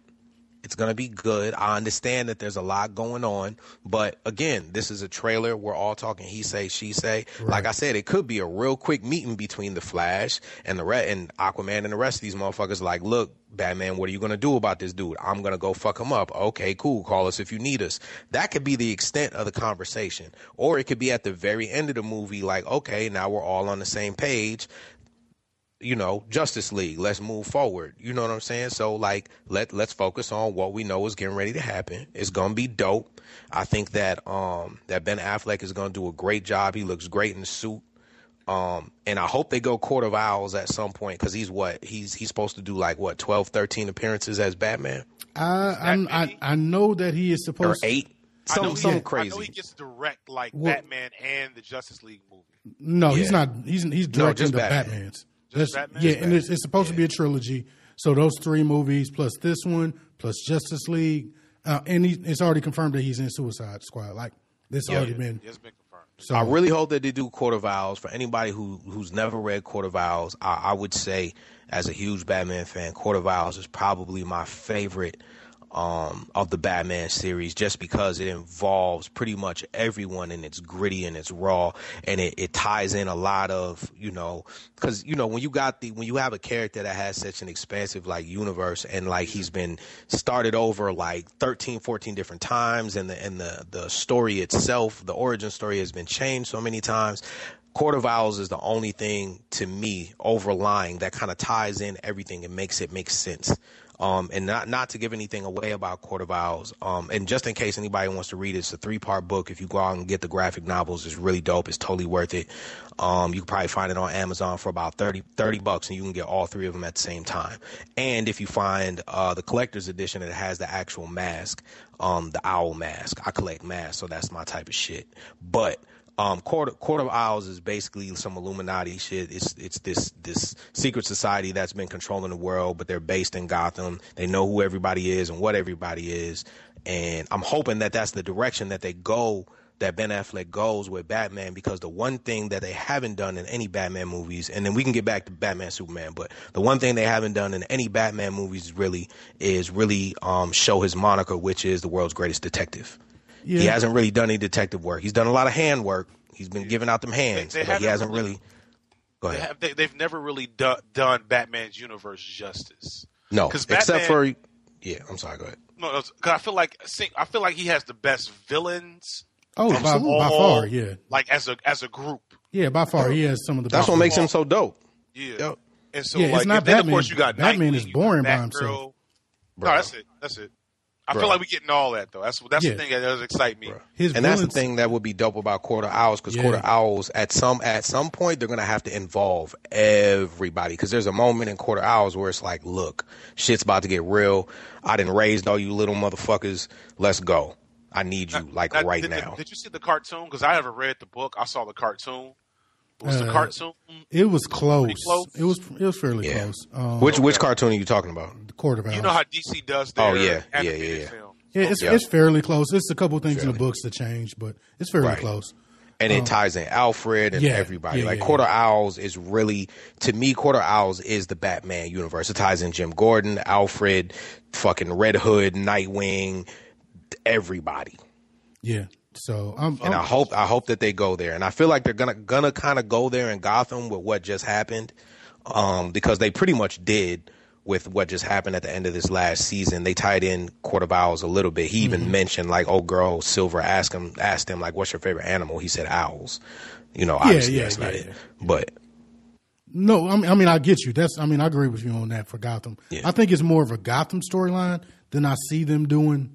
It's going to be good. I understand that there's a lot going on, but again, this is a trailer. We're all talking he say, she say. Right. Like I said, it could be a real quick meeting between the Flash and and Aquaman and the rest of these motherfuckers. Like, look, Batman, what are you going to do about this dude? I'm going to go fuck him up. Okay, cool. Call us if you need us. That could be the extent of the conversation. Or it could be at the very end of the movie, like, okay, now we're all on the same page. Justice League, let's move forward. You know what I'm saying? So, like, let's focus on what we know is getting ready to happen. It's going to be dope. I think that that Ben Affleck is going to do a great job. He looks great in the suit. And I hope they go Court of Owls at some point because he's supposed to do 12, 13 appearances as Batman? I know that he is supposed or 8. Something crazy. I know he gets direct Batman and the Justice League movie. No, he's not. He's directing the Batmans. And it's supposed to be a trilogy. So those 3 movies plus this one plus Justice League, and it's already confirmed that he's in Suicide Squad. Like, this already been. It's been confirmed. So I really hope that they do Court of Owls. For anybody who's never read Court of Owls, I would say, as a huge Batman fan, Court of Owls is probably my favorite of the Batman series, just because it involves pretty much everyone, and it's gritty and it's raw, and it ties in a lot of, because when you have a character that has such an expansive universe, and he's been started over 13, 14 different times, and the story itself, the origin story, has been changed so many times. Court of Owls is the only thing to me overlying that kind of ties in everything and makes it make sense. And not to give anything away about Court of Owls. And just in case anybody wants to read it, it's a 3-part book. If you go out and get the graphic novels, it's really dope. It's totally worth it. You can probably find it on Amazon for about $30, and you can get all 3 of them at the same time. And if you find the collector's edition, it has the actual mask, the owl mask. I collect masks, so that's my type of shit. But Court of Owls is basically some Illuminati shit. It's this secret society that's been controlling the world, but they're based in Gotham. They know who everybody is and what everybody is, and I'm hoping that that's the direction that they go, that Ben Affleck goes with Batman, because the one thing that they haven't done in any Batman movies, and then we can get back to Batman Superman, but the one thing they haven't done in any Batman movies is really show his moniker, which is the world's greatest detective. Yeah. He hasn't really done any detective work. He's done a lot of hand work. He's been giving out them hands, but he hasn't really. Go ahead. They've never really done Batman's universe justice. No, except for. Yeah, I'm sorry. Go ahead. No, because I feel like he has the best villains. Oh, by far, yeah. As a group. Yeah, by far, he has some of the. That's what makes him so dope. Yeah. Yep. And so, it's not then Batman. Of course, you got Batman Nightwing, is boring by Batgirl. himself. No, that's it. I feel like we're getting all that, though. That's the thing that does excite me. That's the thing that would be dope about Court of Owls, because Court of Owls, at some point, they're going to have to involve everybody, because there's a moment in Court of Owls where it's like, look, shit's about to get real. I done raised all you little motherfuckers. Let's go. I need you, right now. Did you see the cartoon? Because I haven't read the book. I saw the cartoon. Was the cartoon? It was close. It was fairly close. Which cartoon are you talking about? The Court of Owls. You know how DC does their animated film. It's fairly close. It's a couple of things in the books that change, but it's fairly close. And it ties in Alfred and everybody. Court of Owls is really, to me, Court of Owls is the Batman universe. It ties in Jim Gordon, Alfred, fucking Red Hood, Nightwing, everybody. Yeah. So I hope that they go there, and I feel like they're gonna kind of go there in Gotham with what just happened, because they pretty much did with what just happened at the end of this last season. They tied in Court of Owls a little bit. He even mentioned like, old girl Silver asked him like, what's your favorite animal? He said owls. You know, obviously that's not it, but. No, I mean, I get you. I agree with you on that for Gotham. Yeah. I think it's more of a Gotham storyline than I see them doing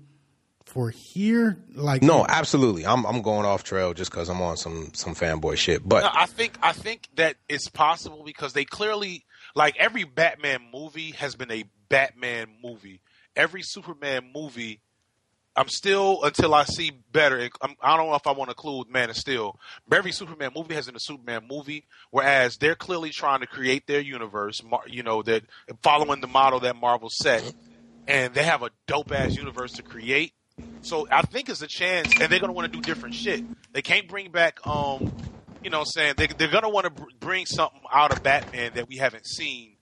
for here. Like, no, absolutely. I'm going off trail just because I'm on some fanboy shit. But no, I think that it's possible because they clearly, like, every Batman movie has been a Batman movie. Every Superman movie, I'm still, until I see better, I don't know if I want to include Man of Steel, but every Superman movie has been a Superman movie, whereas they're clearly trying to create their universe, you know, that following the model that Marvel set, and they have a dope-ass universe to create. So I think it's a chance, and they're going to want to do different shit. They can't bring back, you know what I'm saying, they're going to want to bring something out of Batman that we haven't seen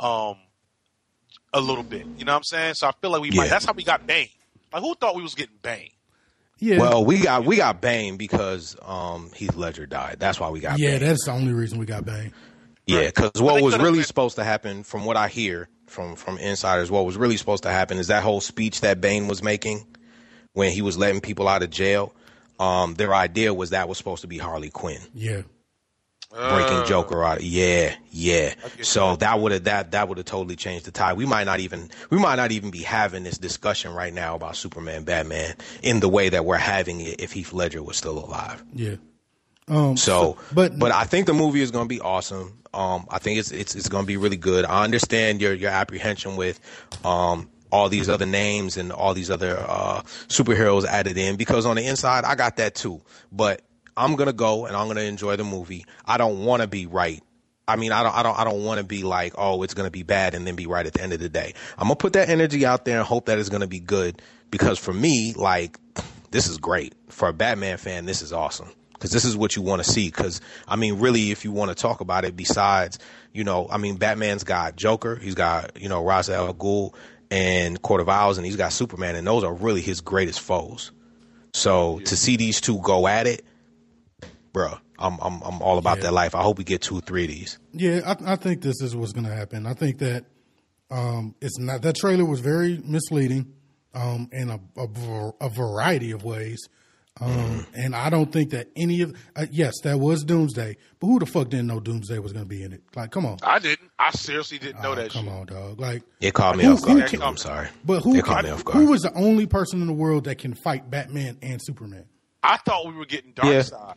a little bit. You know what I'm saying? So I feel like we might, that's how we got Bane. Like, who thought we was getting Bane? Yeah. Well, we got Bane because Heath Ledger died. That's why we got Bane. Yeah, that's the only reason we got Bane. Yeah, because what was really supposed to happen, from what I hear from insiders, what was really supposed to happen is that whole speech that Bane was making when he was letting people out of jail. Their idea was that was supposed to be Harley Quinn. Yeah. Breaking Joker out. Yeah. So that would have totally changed the tide. We might not even be having this discussion right now about Superman, Batman in the way that we're having it if Heath Ledger was still alive. Yeah. But I think the movie is going to be awesome. I think it's going to be really good. I understand your apprehension with all these other names and all these other superheroes added in, because on the inside I got that too. But I'm going to go and I'm going to enjoy the movie. I don't want to be right. I mean, I don't want to be like, oh, it's going to be bad and then be right at the end of the day. I'm going to put that energy out there and hope that it's going to be good, because for me, like, this is great. For a Batman fan, this is awesome, because this is what you want to see. Because, I mean, really, if you want to talk about it, besides, you know, I mean, Batman's got Joker, he's got, you know, Ra's al Ghul and Court of Owls, and he's got Superman, and those are really his greatest foes. So to see these two go at it, bro, I'm all about that life. I hope we get 2 or 3 of these. Yeah, I think this is what's going to happen. I think that it's not, that trailer was very misleading in a variety of ways. And I don't think that any of yes, that was Doomsday, but who the fuck didn't know Doomsday was going to be in it? Like, come on. I didn't. I seriously didn't know that. Come on, dog. Like, it caught me off guard. I'm sorry, but who was the only person in the world that can fight Batman and Superman? I thought we were getting Darkseid.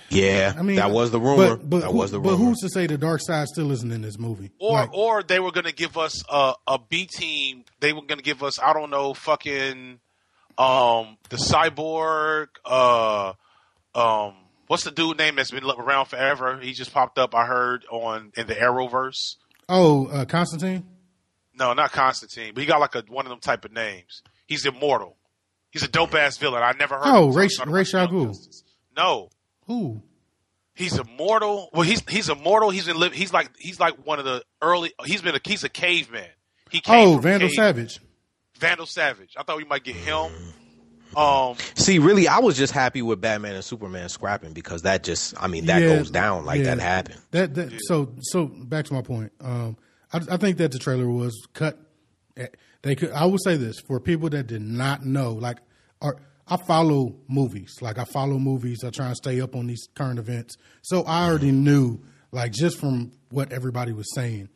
Yeah, I mean, that was the rumor. But who's to say the Darkseid still isn't in this movie? Or they were going to give us a B team. They were going to give us, I don't know, fucking the Cyborg. What's the dude name that's been around forever? He just popped up, I heard, in the Arrowverse. Oh, Constantine? No, not Constantine, but he got like one of them type of names. He's immortal. He's a dope ass villain. I never heard. Oh, Ra's al Ghul. No. Who? He's immortal. Well, he's immortal. He's like one of the early. He's a caveman. He came Vandal Savage. Vandal Savage. I thought we might get him. See, really, I was just happy with Batman and Superman scrapping, because that just, I mean, that goes down like that happened. So back to my point. I think that the trailer was cut. They could. I would say this for people that did not know. Like, I follow movies. Like, I follow movies. I try and stay up on these current events. So I already knew, like, just from what everybody was saying,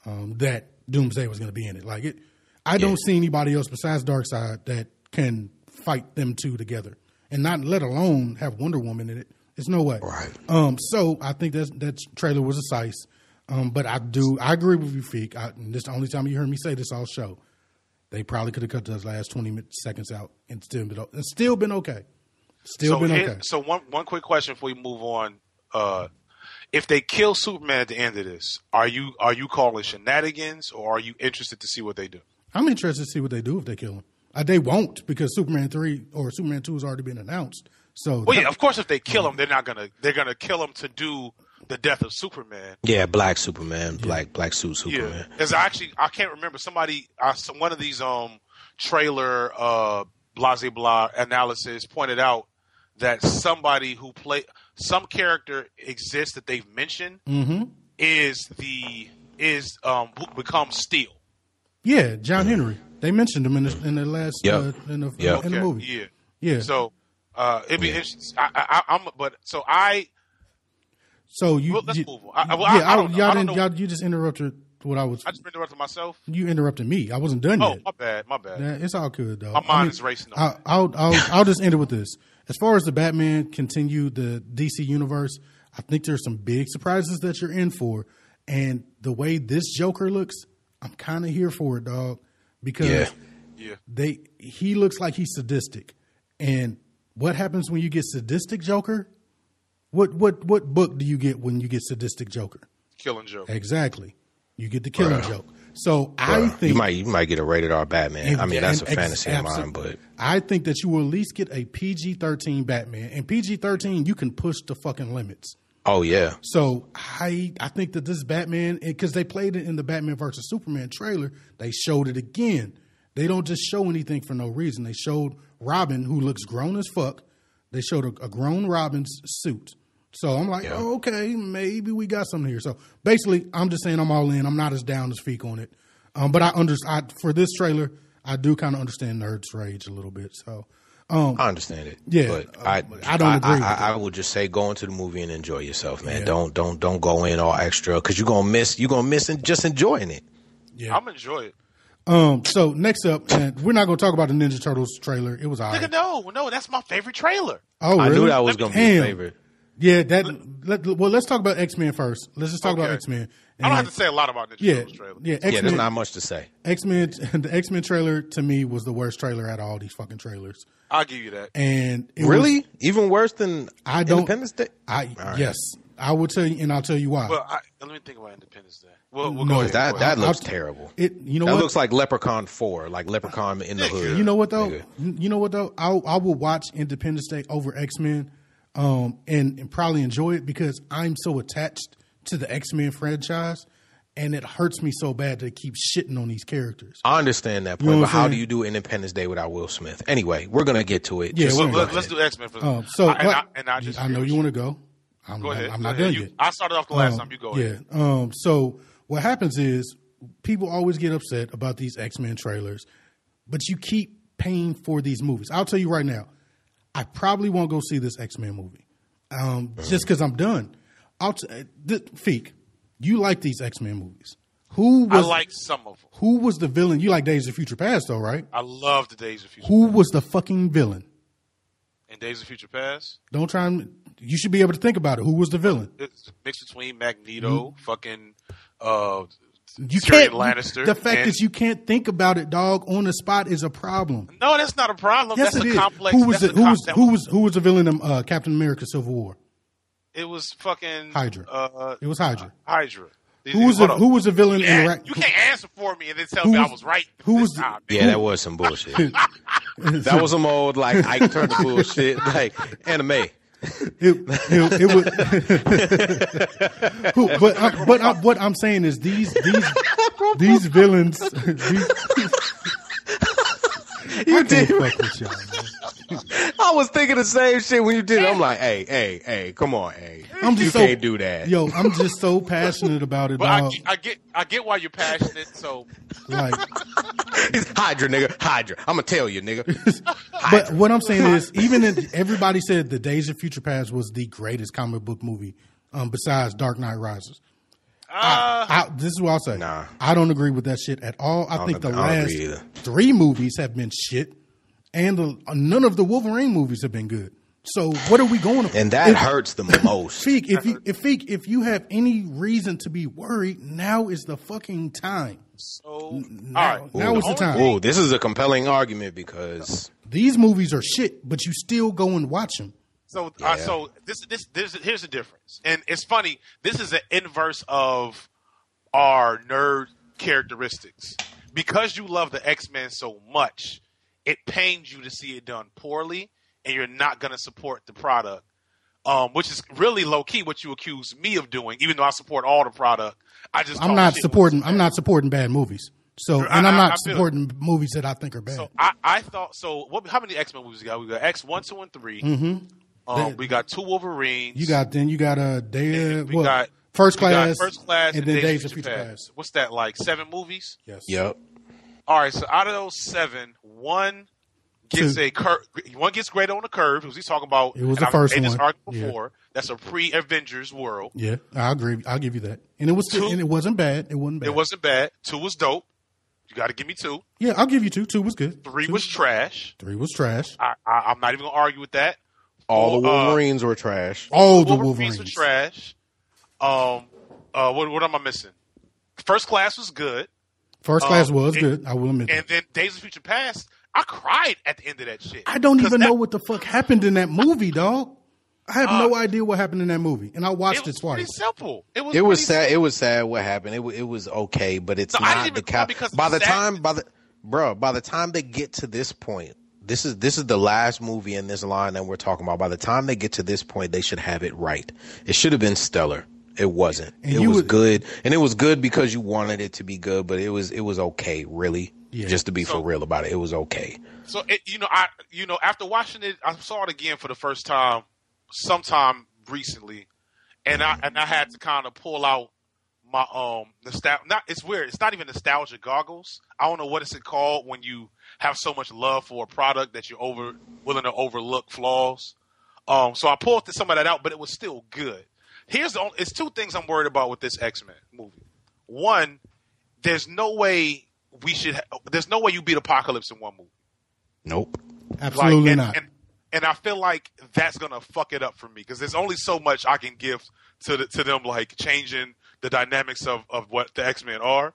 that Doomsday was going to be in it. Like, I don't see anybody else besides Darkseid that can fight them two together, and not let alone have Wonder Woman in it. There's no way. Right. So I think that trailer was a size. But I agree with you, Feek. This is the only time you heard me say this all show. They probably could have cut those last 20 seconds out and still been okay. So one quick question before we move on. If they kill Superman at the end of this, are you calling shenanigans, or are you interested to see what they do? I'm interested to see what they do if they kill him. They won't, because Superman 3 or Superman 2 has already been announced. So, well, yeah, of course, if they kill him, they're gonna kill him to do the death of Superman. Yeah, Black Superman, black suit Superman. Because I can't remember, one of these trailer blah, blah, blah analysis pointed out that somebody who some character exists that they've mentioned who becomes Steel. Yeah, John Henry. They mentioned him in the last in the movie. Yeah. So it'd be interesting. Let's move on. You just interrupted what I was. I just interrupted myself. You interrupted me. I wasn't done yet. Oh, my bad. Yeah, it's all good though. My mind is racing. I'll just end it with this. As far as the Batman continue the DC universe, I think there's some big surprises that you're in for, and the way this Joker looks, I'm kind of here for it, dog. Because he looks like he's sadistic, and what happens when you get sadistic Joker? What book do you get when you get sadistic Joker? Killing Joke. Exactly, you get the Killing Joke. So I think you might get a rated R Batman. That's a fantasy of mine, but I think that you will at least get a PG-13 Batman, and PG-13 you can push the fucking limits. Oh yeah. So I think that this Batman, because they played it in the Batman versus Superman trailer, they showed it again. They don't just show anything for no reason. They showed Robin, who looks grown as fuck. They showed a grown Robin's suit. So I'm like, oh, okay, maybe we got something here. So basically, I'm just saying I'm all in. I'm not as down as Feek on it. But for this trailer, I do kind of understand Nerd's rage a little bit. So I understand it. Yeah, but I don't agree. I would just say go into the movie and enjoy yourself, man. Yeah. Don't go in all extra because you're gonna miss and just enjoying it. Yeah, I'm enjoying it. So next up, and we're not going to talk about the Ninja Turtles trailer. It was all right. Nigga, no, that's my favorite trailer. Oh, really? I knew that was going to be your favorite. Yeah, let's talk about X-Men first. Let's just talk about X-Men. I don't have to say a lot about Ninja Turtles trailer. Yeah, X-Men, there's not much to say. The X-Men trailer to me was the worst trailer out of all these fucking trailers. I'll give you that. And really, even worse than Independence Day. Yes, I will tell you, and I'll tell you why. Well, let me think about Independence Day. Well, no, that looks terrible. That looks like Leprechaun 4, like Leprechaun in the Hood. You know what though? I will watch Independence Day over X-Men, and probably enjoy it because I'm so attached to the X-Men franchise, and it hurts me so bad to keep shitting on these characters. I understand that point, but how do you do Independence Day without Will Smith? Anyway, we're gonna get to it. Yeah, let's do X-Men for I know you want to go. Go ahead. I'm not done yet. I started off the last time. You go ahead. Yeah. So what happens is people always get upset about these X-Men trailers, but you keep paying for these movies. I'll tell you right now, I probably won't go see this X-Men movie just because I'm done. Feek, you like these X-Men movies. I like some of them. Who was the villain? You like Days of Future Past, though, right? I love the Days of Future Past. Who was the fucking villain? In Days of Future Past? Don't try and... You should be able to think about it. Who was the villain? It's a mix between Magneto, fucking Tyrion Lannister. The fact that you can't think about it, dog, on the spot is a problem. No, that's not a problem. Yes, that's it a is. complex. Who was the villain of Captain America: Civil War? It was fucking Hydra. It was Hydra. Hydra. Who was the villain in Iraq? You can't answer for me and then tell me I was right. That was some bullshit. That was some old like Ike Turner bullshit, like anime. What I'm saying is these villains. You did. Fuck with y'all, man. I was thinking the same shit when you did it. I'm like, hey, come on, hey. You can't do that. Yo, I'm just so passionate about it. But I get why you're passionate. So, like, Hydra, nigga, Hydra. I'm gonna tell you, nigga. But what I'm saying is, everybody said the Days of Future Past was the greatest comic book movie, besides Dark Knight Rises. This is what I'll say. Nah. I don't agree with that shit at all. I think the last 3 movies have been shit, and none of the Wolverine movies have been good. So what are we going to? And that hurts the most. Feek, if you have any reason to be worried, now is the fucking time. So now is the time. Oh, this is a compelling argument because these movies are shit, but you still go and watch them. So here's the difference, and it's funny. This is an inverse of our nerd characteristics. Because you love the X-Men so much, it pains you to see it done poorly, and you're not going to support the product, which is really low key what you accuse me of doing. Even though I support all the product, I'm not supporting bad movies. So, and I'm not supporting movies that I think are bad. So I thought so. How many X-Men movies we got? We got X 1, 2, and 3. Mm-hmm. We got 2 Wolverines. You got First Class, and then Days of Future Past. What's that, like 7 movies? Yes. Yep. All right, so out of those 7, one gets one gets graded on the curve. Because he's talking about. It was the first one. This argument before. That's a pre-Avengers world. Yeah, I agree. I'll give you that. And it was 2, and it wasn't bad. It wasn't bad. It wasn't bad. 2 was dope. You got to give me 2. Yeah, I'll give you 2. 2 was good. 3 was trash. 3 was trash. I'm not even gonna argue with that. All the Wolverines were trash. All the Wolverines were trash. What am I missing? First Class was good. First Class was good. I will admit. And then Days of Future Past, I cried at the end of that shit. I don't even know what the fuck happened in that movie, dog. I have no idea what happened in that movie, and I watched it twice. It was simple. It was sad. Simple. It was sad what happened. It was okay, but it's not the cap. By the time they get to this point, this is the last movie in this line that we're talking about. By the time they get to this point, they should have it right. It should have been stellar. It wasn't. And it was good, and it was good because you wanted it to be good, but it was okay, really. Yeah. Just to be for real about it, it was okay. So after watching it, I saw it again for the first time sometime recently, and I had to kind of pull out my it's weird. It's not even nostalgia goggles. I don't know what it's called when you have so much love for a product that you're willing to overlook flaws. So I pulled some of that out, but it was still good. It's 2 things I'm worried about with this X-Men movie. One, there's no way you beat Apocalypse in one movie. Nope. Absolutely not. And I feel like that's gonna fuck it up for me because there's only so much I can give to them, like changing the dynamics of what the X-Men are.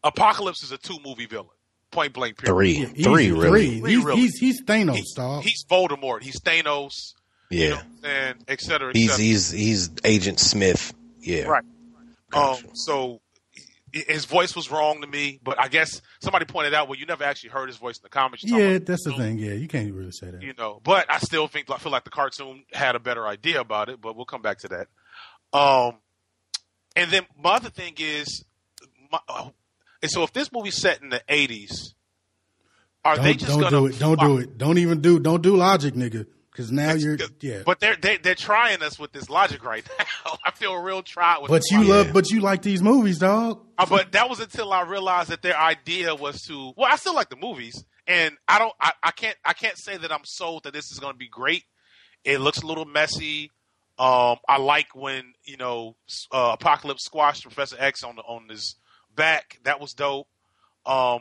Apocalypse is a 2-movie villain, point blank. Period. 3, really. He's Thanos, dog. He's Voldemort. He's Thanos. Yeah, and et cetera. He's Agent Smith. Yeah, right. Gotcha. So his voice was wrong to me, but I guess somebody pointed out, well, you never actually heard his voice in the comics. Yeah, that's the thing. Yeah, you can't really say that. But I still feel like the cartoon had a better idea about it. But we'll come back to that. And then my other thing is, so if this movie's set in the 80s, they just gonna do it? Don't do it. Don't do logic, nigga. Because now But they're trying us with this logic right now. I feel real tried with. But you like these movies, dog. But that was until I realized that their idea was to. Well, I still like the movies, and I can't say that I'm sold that this is going to be great. It looks a little messy. I like when Apocalypse squashed Professor X on his back. That was dope. I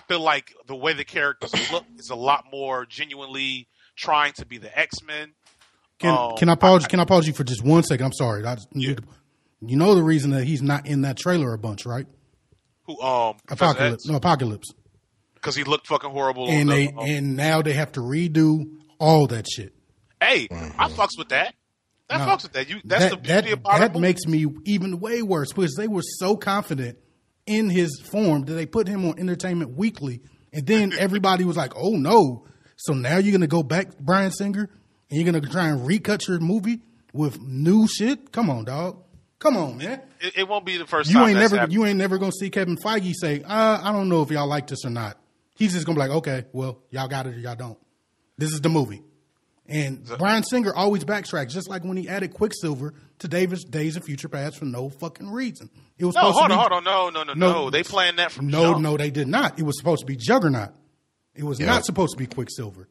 feel like the way the characters look is a lot more genuinely trying to be the X-Men. Can I pause you for just 1 second? I'm sorry. You know the reason that he's not in that trailer a bunch, right? Who? Apocalypse. No, Apocalypse. Because he looked fucking horrible. And now they have to redo all that shit. Hey, I fucks with that. Fucks with that. That's the beauty about it. That makes me even way worse because they were so confident in his form that they put him on Entertainment Weekly, and then everybody was like, "Oh no." So now you're going to go back, Bryan Singer, and you're going to try and recut your movie with new shit? Come on, dog. Come on, man. It won't be the first time you ain't never going to see Kevin Feige say, I don't know if y'all like this or not. He's just going to be like, okay, well, y'all got it or y'all don't. This is the movie. And Bryan Singer always backtracks, just like when he added Quicksilver to Days of Future Past for no fucking reason. It was hold on. No. They planned that from jump. No, they did not. It was supposed to be Juggernaut. It was not supposed to be Quicksilver.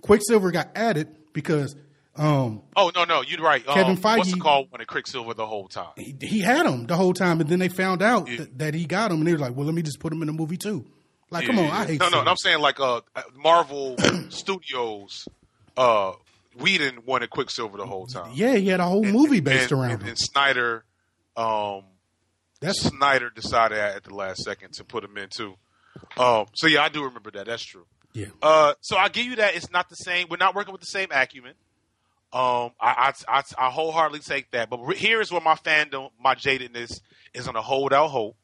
Quicksilver got added because no, you're right. Kevin Feige, what's it called when Quicksilver the whole time? He had him the whole time, and then they found out that he got him, and they were like, well, let me just put him in a movie too. Like, come on, I hate No, I'm saying like Marvel Studios, Whedon wanted Quicksilver the whole time. Yeah, he had a whole movie based around him. And Snyder, Snyder decided at the last second to put him in too. So yeah, I do remember that. That's true. Yeah. So I give you that. It's not the same. We're not working with the same acumen. I wholeheartedly take that. But here is where my fandom, my jadedness, is going to hold out hope.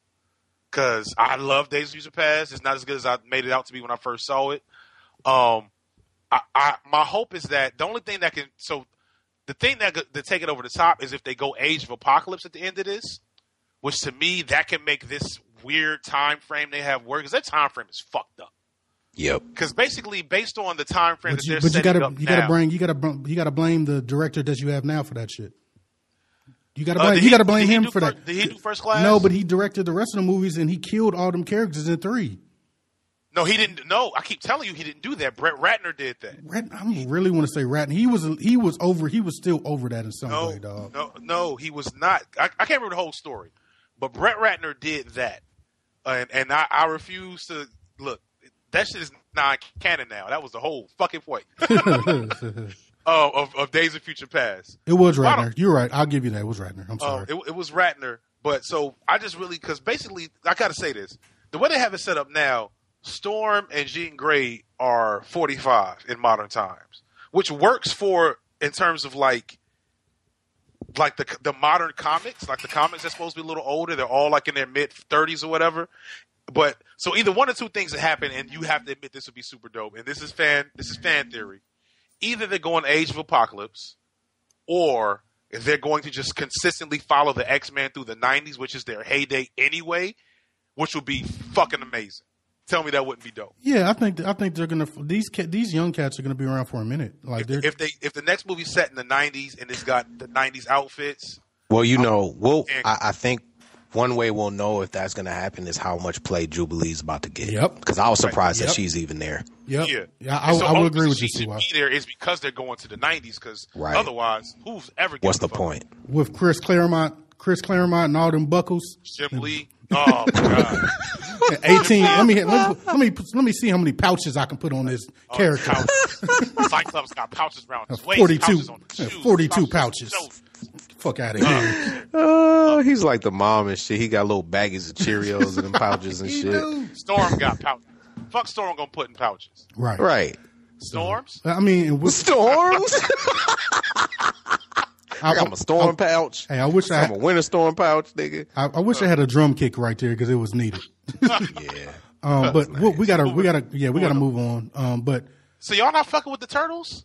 Because I love Days of Future Past. It's not as good as I made it out to be when I first saw it. My hope is that the only thing that can, so the thing that to take it over the top is if they go Age of Apocalypse at the end of this, which to me that can make this weird time frame they have work, because their time frame is fucked up. Yep. Because basically, based on the time frame that they're setting up now, you gotta blame the director that you have now for that shit. You gotta blame him for that. Did he do First Class? No, but he directed the rest of the movies and he killed all them characters in 3. No, he didn't. No, I keep telling you, he didn't do that. Brett Ratner did that. I really want to say Ratner. He was still over that in some way, dog. No, he was not. I can't remember the whole story, but Brett Ratner did that, and I refuse to look. That shit is non-canon now. That was the whole fucking point of Days of Future Past. It was Ratner. You're right. I'll give you that. It was Ratner. I'm sorry. It was Ratner. But so I just really, because basically, I got to say this. The way they have it set up now, Storm and Jean Grey are 45 in modern times, which works in terms of like the modern comics, like the comics that's supposed to be a little older. They're all like in their mid-30s or whatever. But so either one or two things that happen, and you have to admit this would be super dope. And this is fan theory. Either they're going Age of Apocalypse, or if they're going to just consistently follow the X-Men through the 90s, which is their heyday anyway, which would be fucking amazing. Tell me that wouldn't be dope. Yeah, I think they're gonna these young cats are gonna be around for a minute. Like if the next movie's set in the 90s and it's got the 90s outfits. Well, I think one way we'll know if that's going to happen is how much play Jubilee's about to get. Yep. Because I was surprised that she's even there. Yep. Yeah. I would agree with you. She should be there is because they're going to the 90s. Because otherwise, who's ever? What's the point? With Chris Claremont, and all them buckles. Jim Lee. Oh my God. 18. Let me see how many pouches I can put on this character. Cyclops got pouches around his waist. 42 pouches. Fuck out of here. He's like the mom and shit. He got little baggies of Cheerios in them pouches and shit. Storm got pouches. Fuck Storm gonna put in pouches. Right. Storms? I mean, Storms? I got my storm pouch. Hey, I wish I had a winter storm pouch, nigga. I wish I had a drum kick right there because it was needed. Yeah. But nice. we gotta move on. But so y'all not fucking with the Turtles?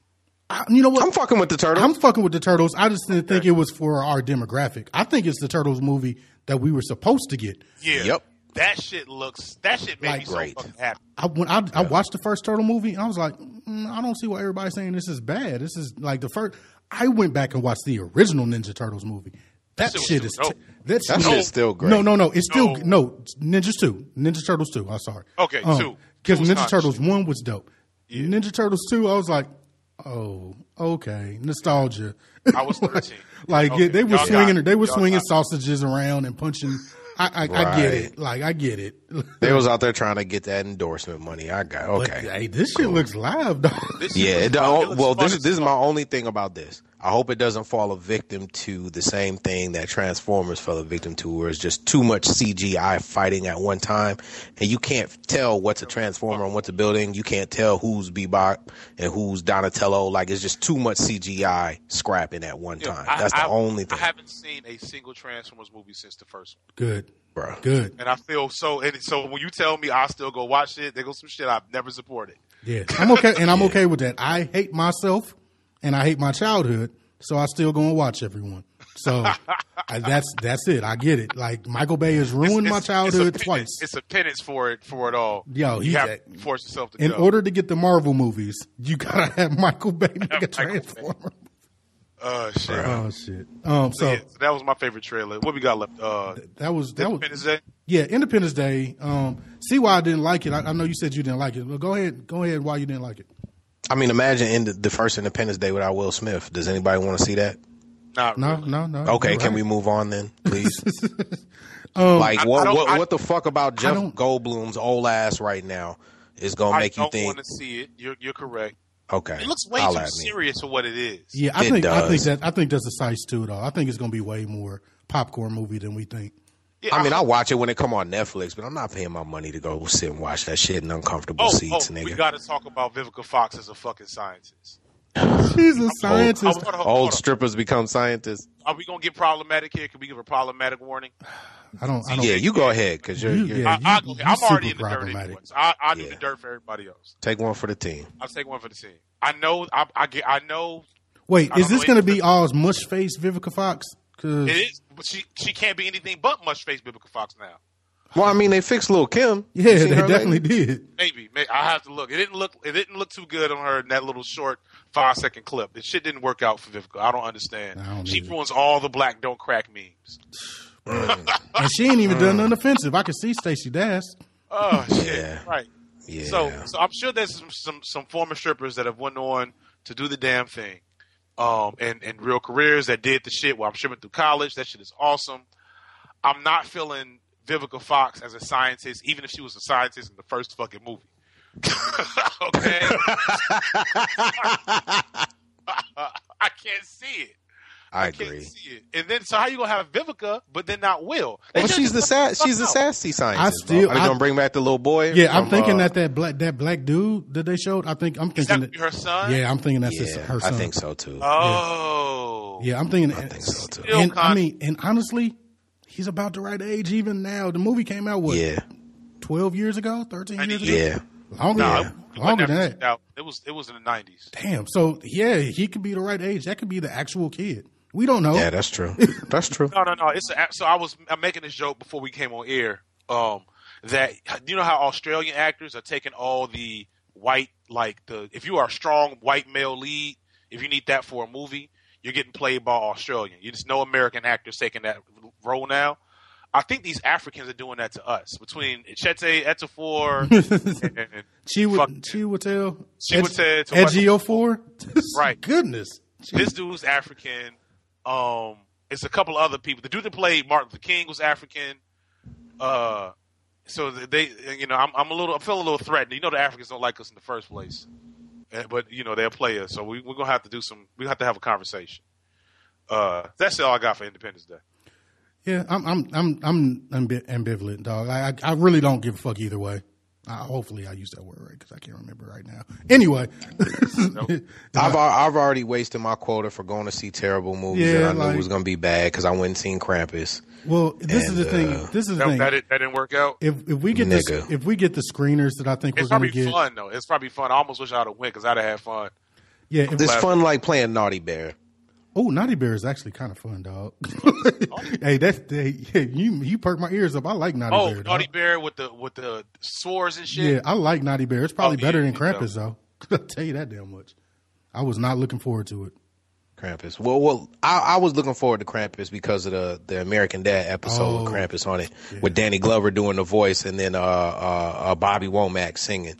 You know what? I'm fucking with the Turtles. I'm fucking with the Turtles. I just didn't think it was for our demographic. I think it's the Turtles movie that we were supposed to get. Yeah. Yep. That shit made me so fucking happy. I watched the first Turtle movie and I was like, I don't see why everybody's saying this is bad. This is like the first. I went back and watched the original Ninja Turtles movie. That shit is still great. No. It's still Ninjas 2, Ninja Turtles 2. I'm sorry. Okay, 2 because Ninja Turtles 1 was dope. Yeah. Ninja Turtles 2, I was like, oh, okay, nostalgia. I was 13. They were swinging. They were swinging sausages around and punching. I get it. I get it. They was out there trying to get that endorsement money. Okay. But, hey, this shit looks live, dog. This is my only thing about this. I hope it doesn't fall a victim to the same thing that Transformers fell a victim to, where it's just too much CGI fighting at one time, and you can't tell what's a Transformer and what's a building. You can't tell who's Bebop and who's Donatello. Like, it's just too much CGI scrapping at one time. That's the only thing. I haven't seen a single Transformers movie since the first one. Good. Bro. Good. And I feel so when you tell me I still go watch it, there goes some shit I've never supported. Yeah. I'm okay, and I'm okay with that. I hate myself and I hate my childhood, so I still go and watch everyone. So that's it. I get it. Like, Michael Bay has ruined my childhood twice. It's a penance for it all. Yo, you have to force yourself to in order to get the Marvel movies, you gotta have Michael Bay make a Transformer. Shit. Oh shit. So that was my favorite trailer. What we got left? That was Independence Day. Yeah, Independence Day. See why I didn't like it. I know you said you didn't like it. Well, go ahead. Why you didn't like it? I mean, imagine the first Independence Day without Will Smith. Does anybody want to see that? No. Okay, can we move on then, please? What the fuck about Jeff Goldblum's old ass right now is gonna make you think? I don't want to see it. You're correct. Okay, it looks way too serious for what it is. Yeah, I think that's a size too, though. I think it's gonna be way more popcorn movie than we think. Yeah, I mean, I'll watch it when it come on Netflix, but I'm not paying my money to go sit and watch that shit in uncomfortable seats, nigga. We got to talk about Vivica Fox as a fucking scientist. She's a scientist. Old strippers become scientists. Are we gonna get problematic here? Can we give a problematic warning? I don't. Yeah, you go ahead because you're I'm already in the dirt anyway. I do the dirt for everybody else. Take one for the team. I'll take one for the team. I know. I know. Wait, is this going to be all mush face Vivica Fox? It is, but she can't be anything but mush face Vivica Fox now. Well, I mean, they fixed Lil' Kim. Yeah, they definitely did. Maybe I have to look. It didn't look too good on her in that little short 5-second clip. The shit didn't work out for Vivica. I don't understand. She ruins all the black don't crack memes. And she ain't even done nothing offensive. I could see Stacey Dash. Oh shit! Yeah. Right. Yeah. So I'm sure there's some former strippers that have went on to do the damn thing, and real careers that did the shit while I'm stripping through college. That shit is awesome. I'm not feeling Vivica Fox as a scientist, even if she was a scientist in the first fucking movie. Okay. I can't see it. I agree. Can't see it. And then, so how you gonna have Vivica, but then not Will? Well, she's the sassy scientist. Are they gonna bring back the little boy? Yeah, I'm thinking that black dude that they showed. I'm thinking that her son. Yeah, I'm thinking that's her son. I think so too. Oh, yeah, I'm thinking. I think so too. And and honestly, he's about the right age even now. The movie came out 12 years ago, 13 years ago. Yeah. Longer than that. It was in the 90s. Damn. So yeah, he could be the right age. That could be the actual kid. We don't know. Yeah, that's true. That's true. No. I'm making this joke before we came on air. That you know how Australian actors are taking all the white, if you are a strong white male lead, if you need that for a movie, you're getting played by Australian. You just no American actors taking that role now. I think these Africans are doing that to us. Between Chete Ejiofor and Chiwetel Ejiofor, right? Goodness, this dude's African. It's a couple of other people. The dude that played Martin Luther King was African. So they, I'm feeling a little threatened. The Africans don't like us in the first place, but they'll play us. So we're gonna have to we have to have a conversation. That's all I got for Independence Day. Yeah, I'm ambivalent, dog. I really don't give a fuck either way. Hopefully I use that word right because I can't remember right now. Anyway, I've already wasted my quota for going to see terrible movies that I knew was going to be bad because I went and seen Krampus. Well, this is the thing. That didn't work out. If we get if we get the screeners that I think we're going to get, it's probably fun though. It's probably fun. I almost wish I'd have went because I'd have had fun. Yeah, it's fun like playing Naughty Bear. Oh, Naughty Bear is actually kind of fun, dog. Hey, you perk my ears up. I like Naughty Bear. Oh, Naughty Bear with the swords and shit. Yeah, I like Naughty Bear. It's probably better than Krampus, though. I'll tell you that damn much. I was not looking forward to it. Krampus. Well, I was looking forward to Krampus because of the American Dad episode with Krampus on it, with Danny Glover doing the voice and then Bobby Womack singing.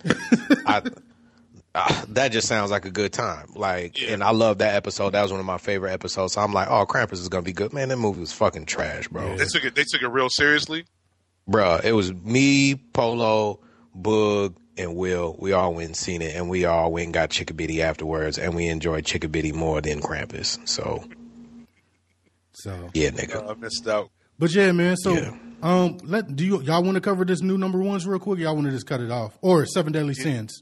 That just sounds like a good time. And I love that episode. That was one of my favorite episodes. So I'm like, oh, Krampus is gonna be good. Man, that movie was fucking trash, bro. Yeah. They took it real seriously. Bro, it was me, Polo, Boog, and Will. We all went and seen it, and we all went and got Chickabiddy afterwards, and we enjoyed Chickabiddy more than Krampus. So yeah, nigga, I missed out. But yeah, man. So y'all want to cover this new number ones real quick? Y'all want to just cut it off, or Seven Deadly Sins?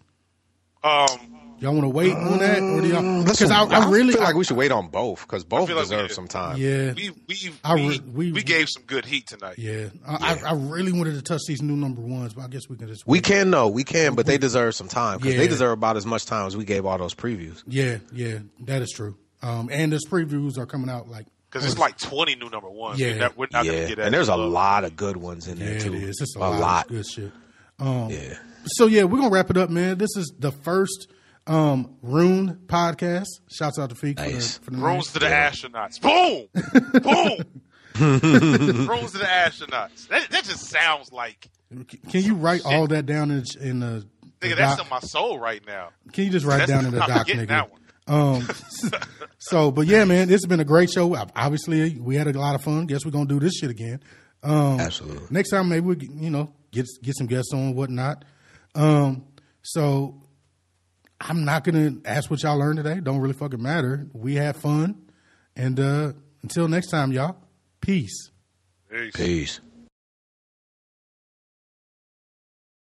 Y'all want to wait on that, or do y'all? Because I really feel like we should wait on both because both deserve some time. Yeah, we gave some good heat tonight. Yeah, I really wanted to touch these new number ones, but I guess we can just. We can, but they deserve some time because they deserve about as much time as we gave all those previews. Yeah, that is true. And those previews are coming out because it's like 20 new number ones. Yeah, we're not gonna get that. And there's a lot of good ones in there too. It is. It's a lot of good shit. Yeah. So yeah, we're gonna wrap it up, man. This is the first R.U.N.E Podcast. Shouts out to Feek. Nice. For the Runes to the astronauts. Boom, boom. Runes to the astronauts. That just sounds like. Can you write all that down in the? Nigga, that's in my soul right now. Can you just write down in the doc, nigga? But yeah, man, this has been a great show. Obviously, we had a lot of fun. Guess we're gonna do this shit again. Absolutely. Next time, maybe we get some guests on and whatnot. So I'm not gonna ask what y'all learned today. Don't really fucking matter. We had fun, and until next time, y'all. Peace. Peace.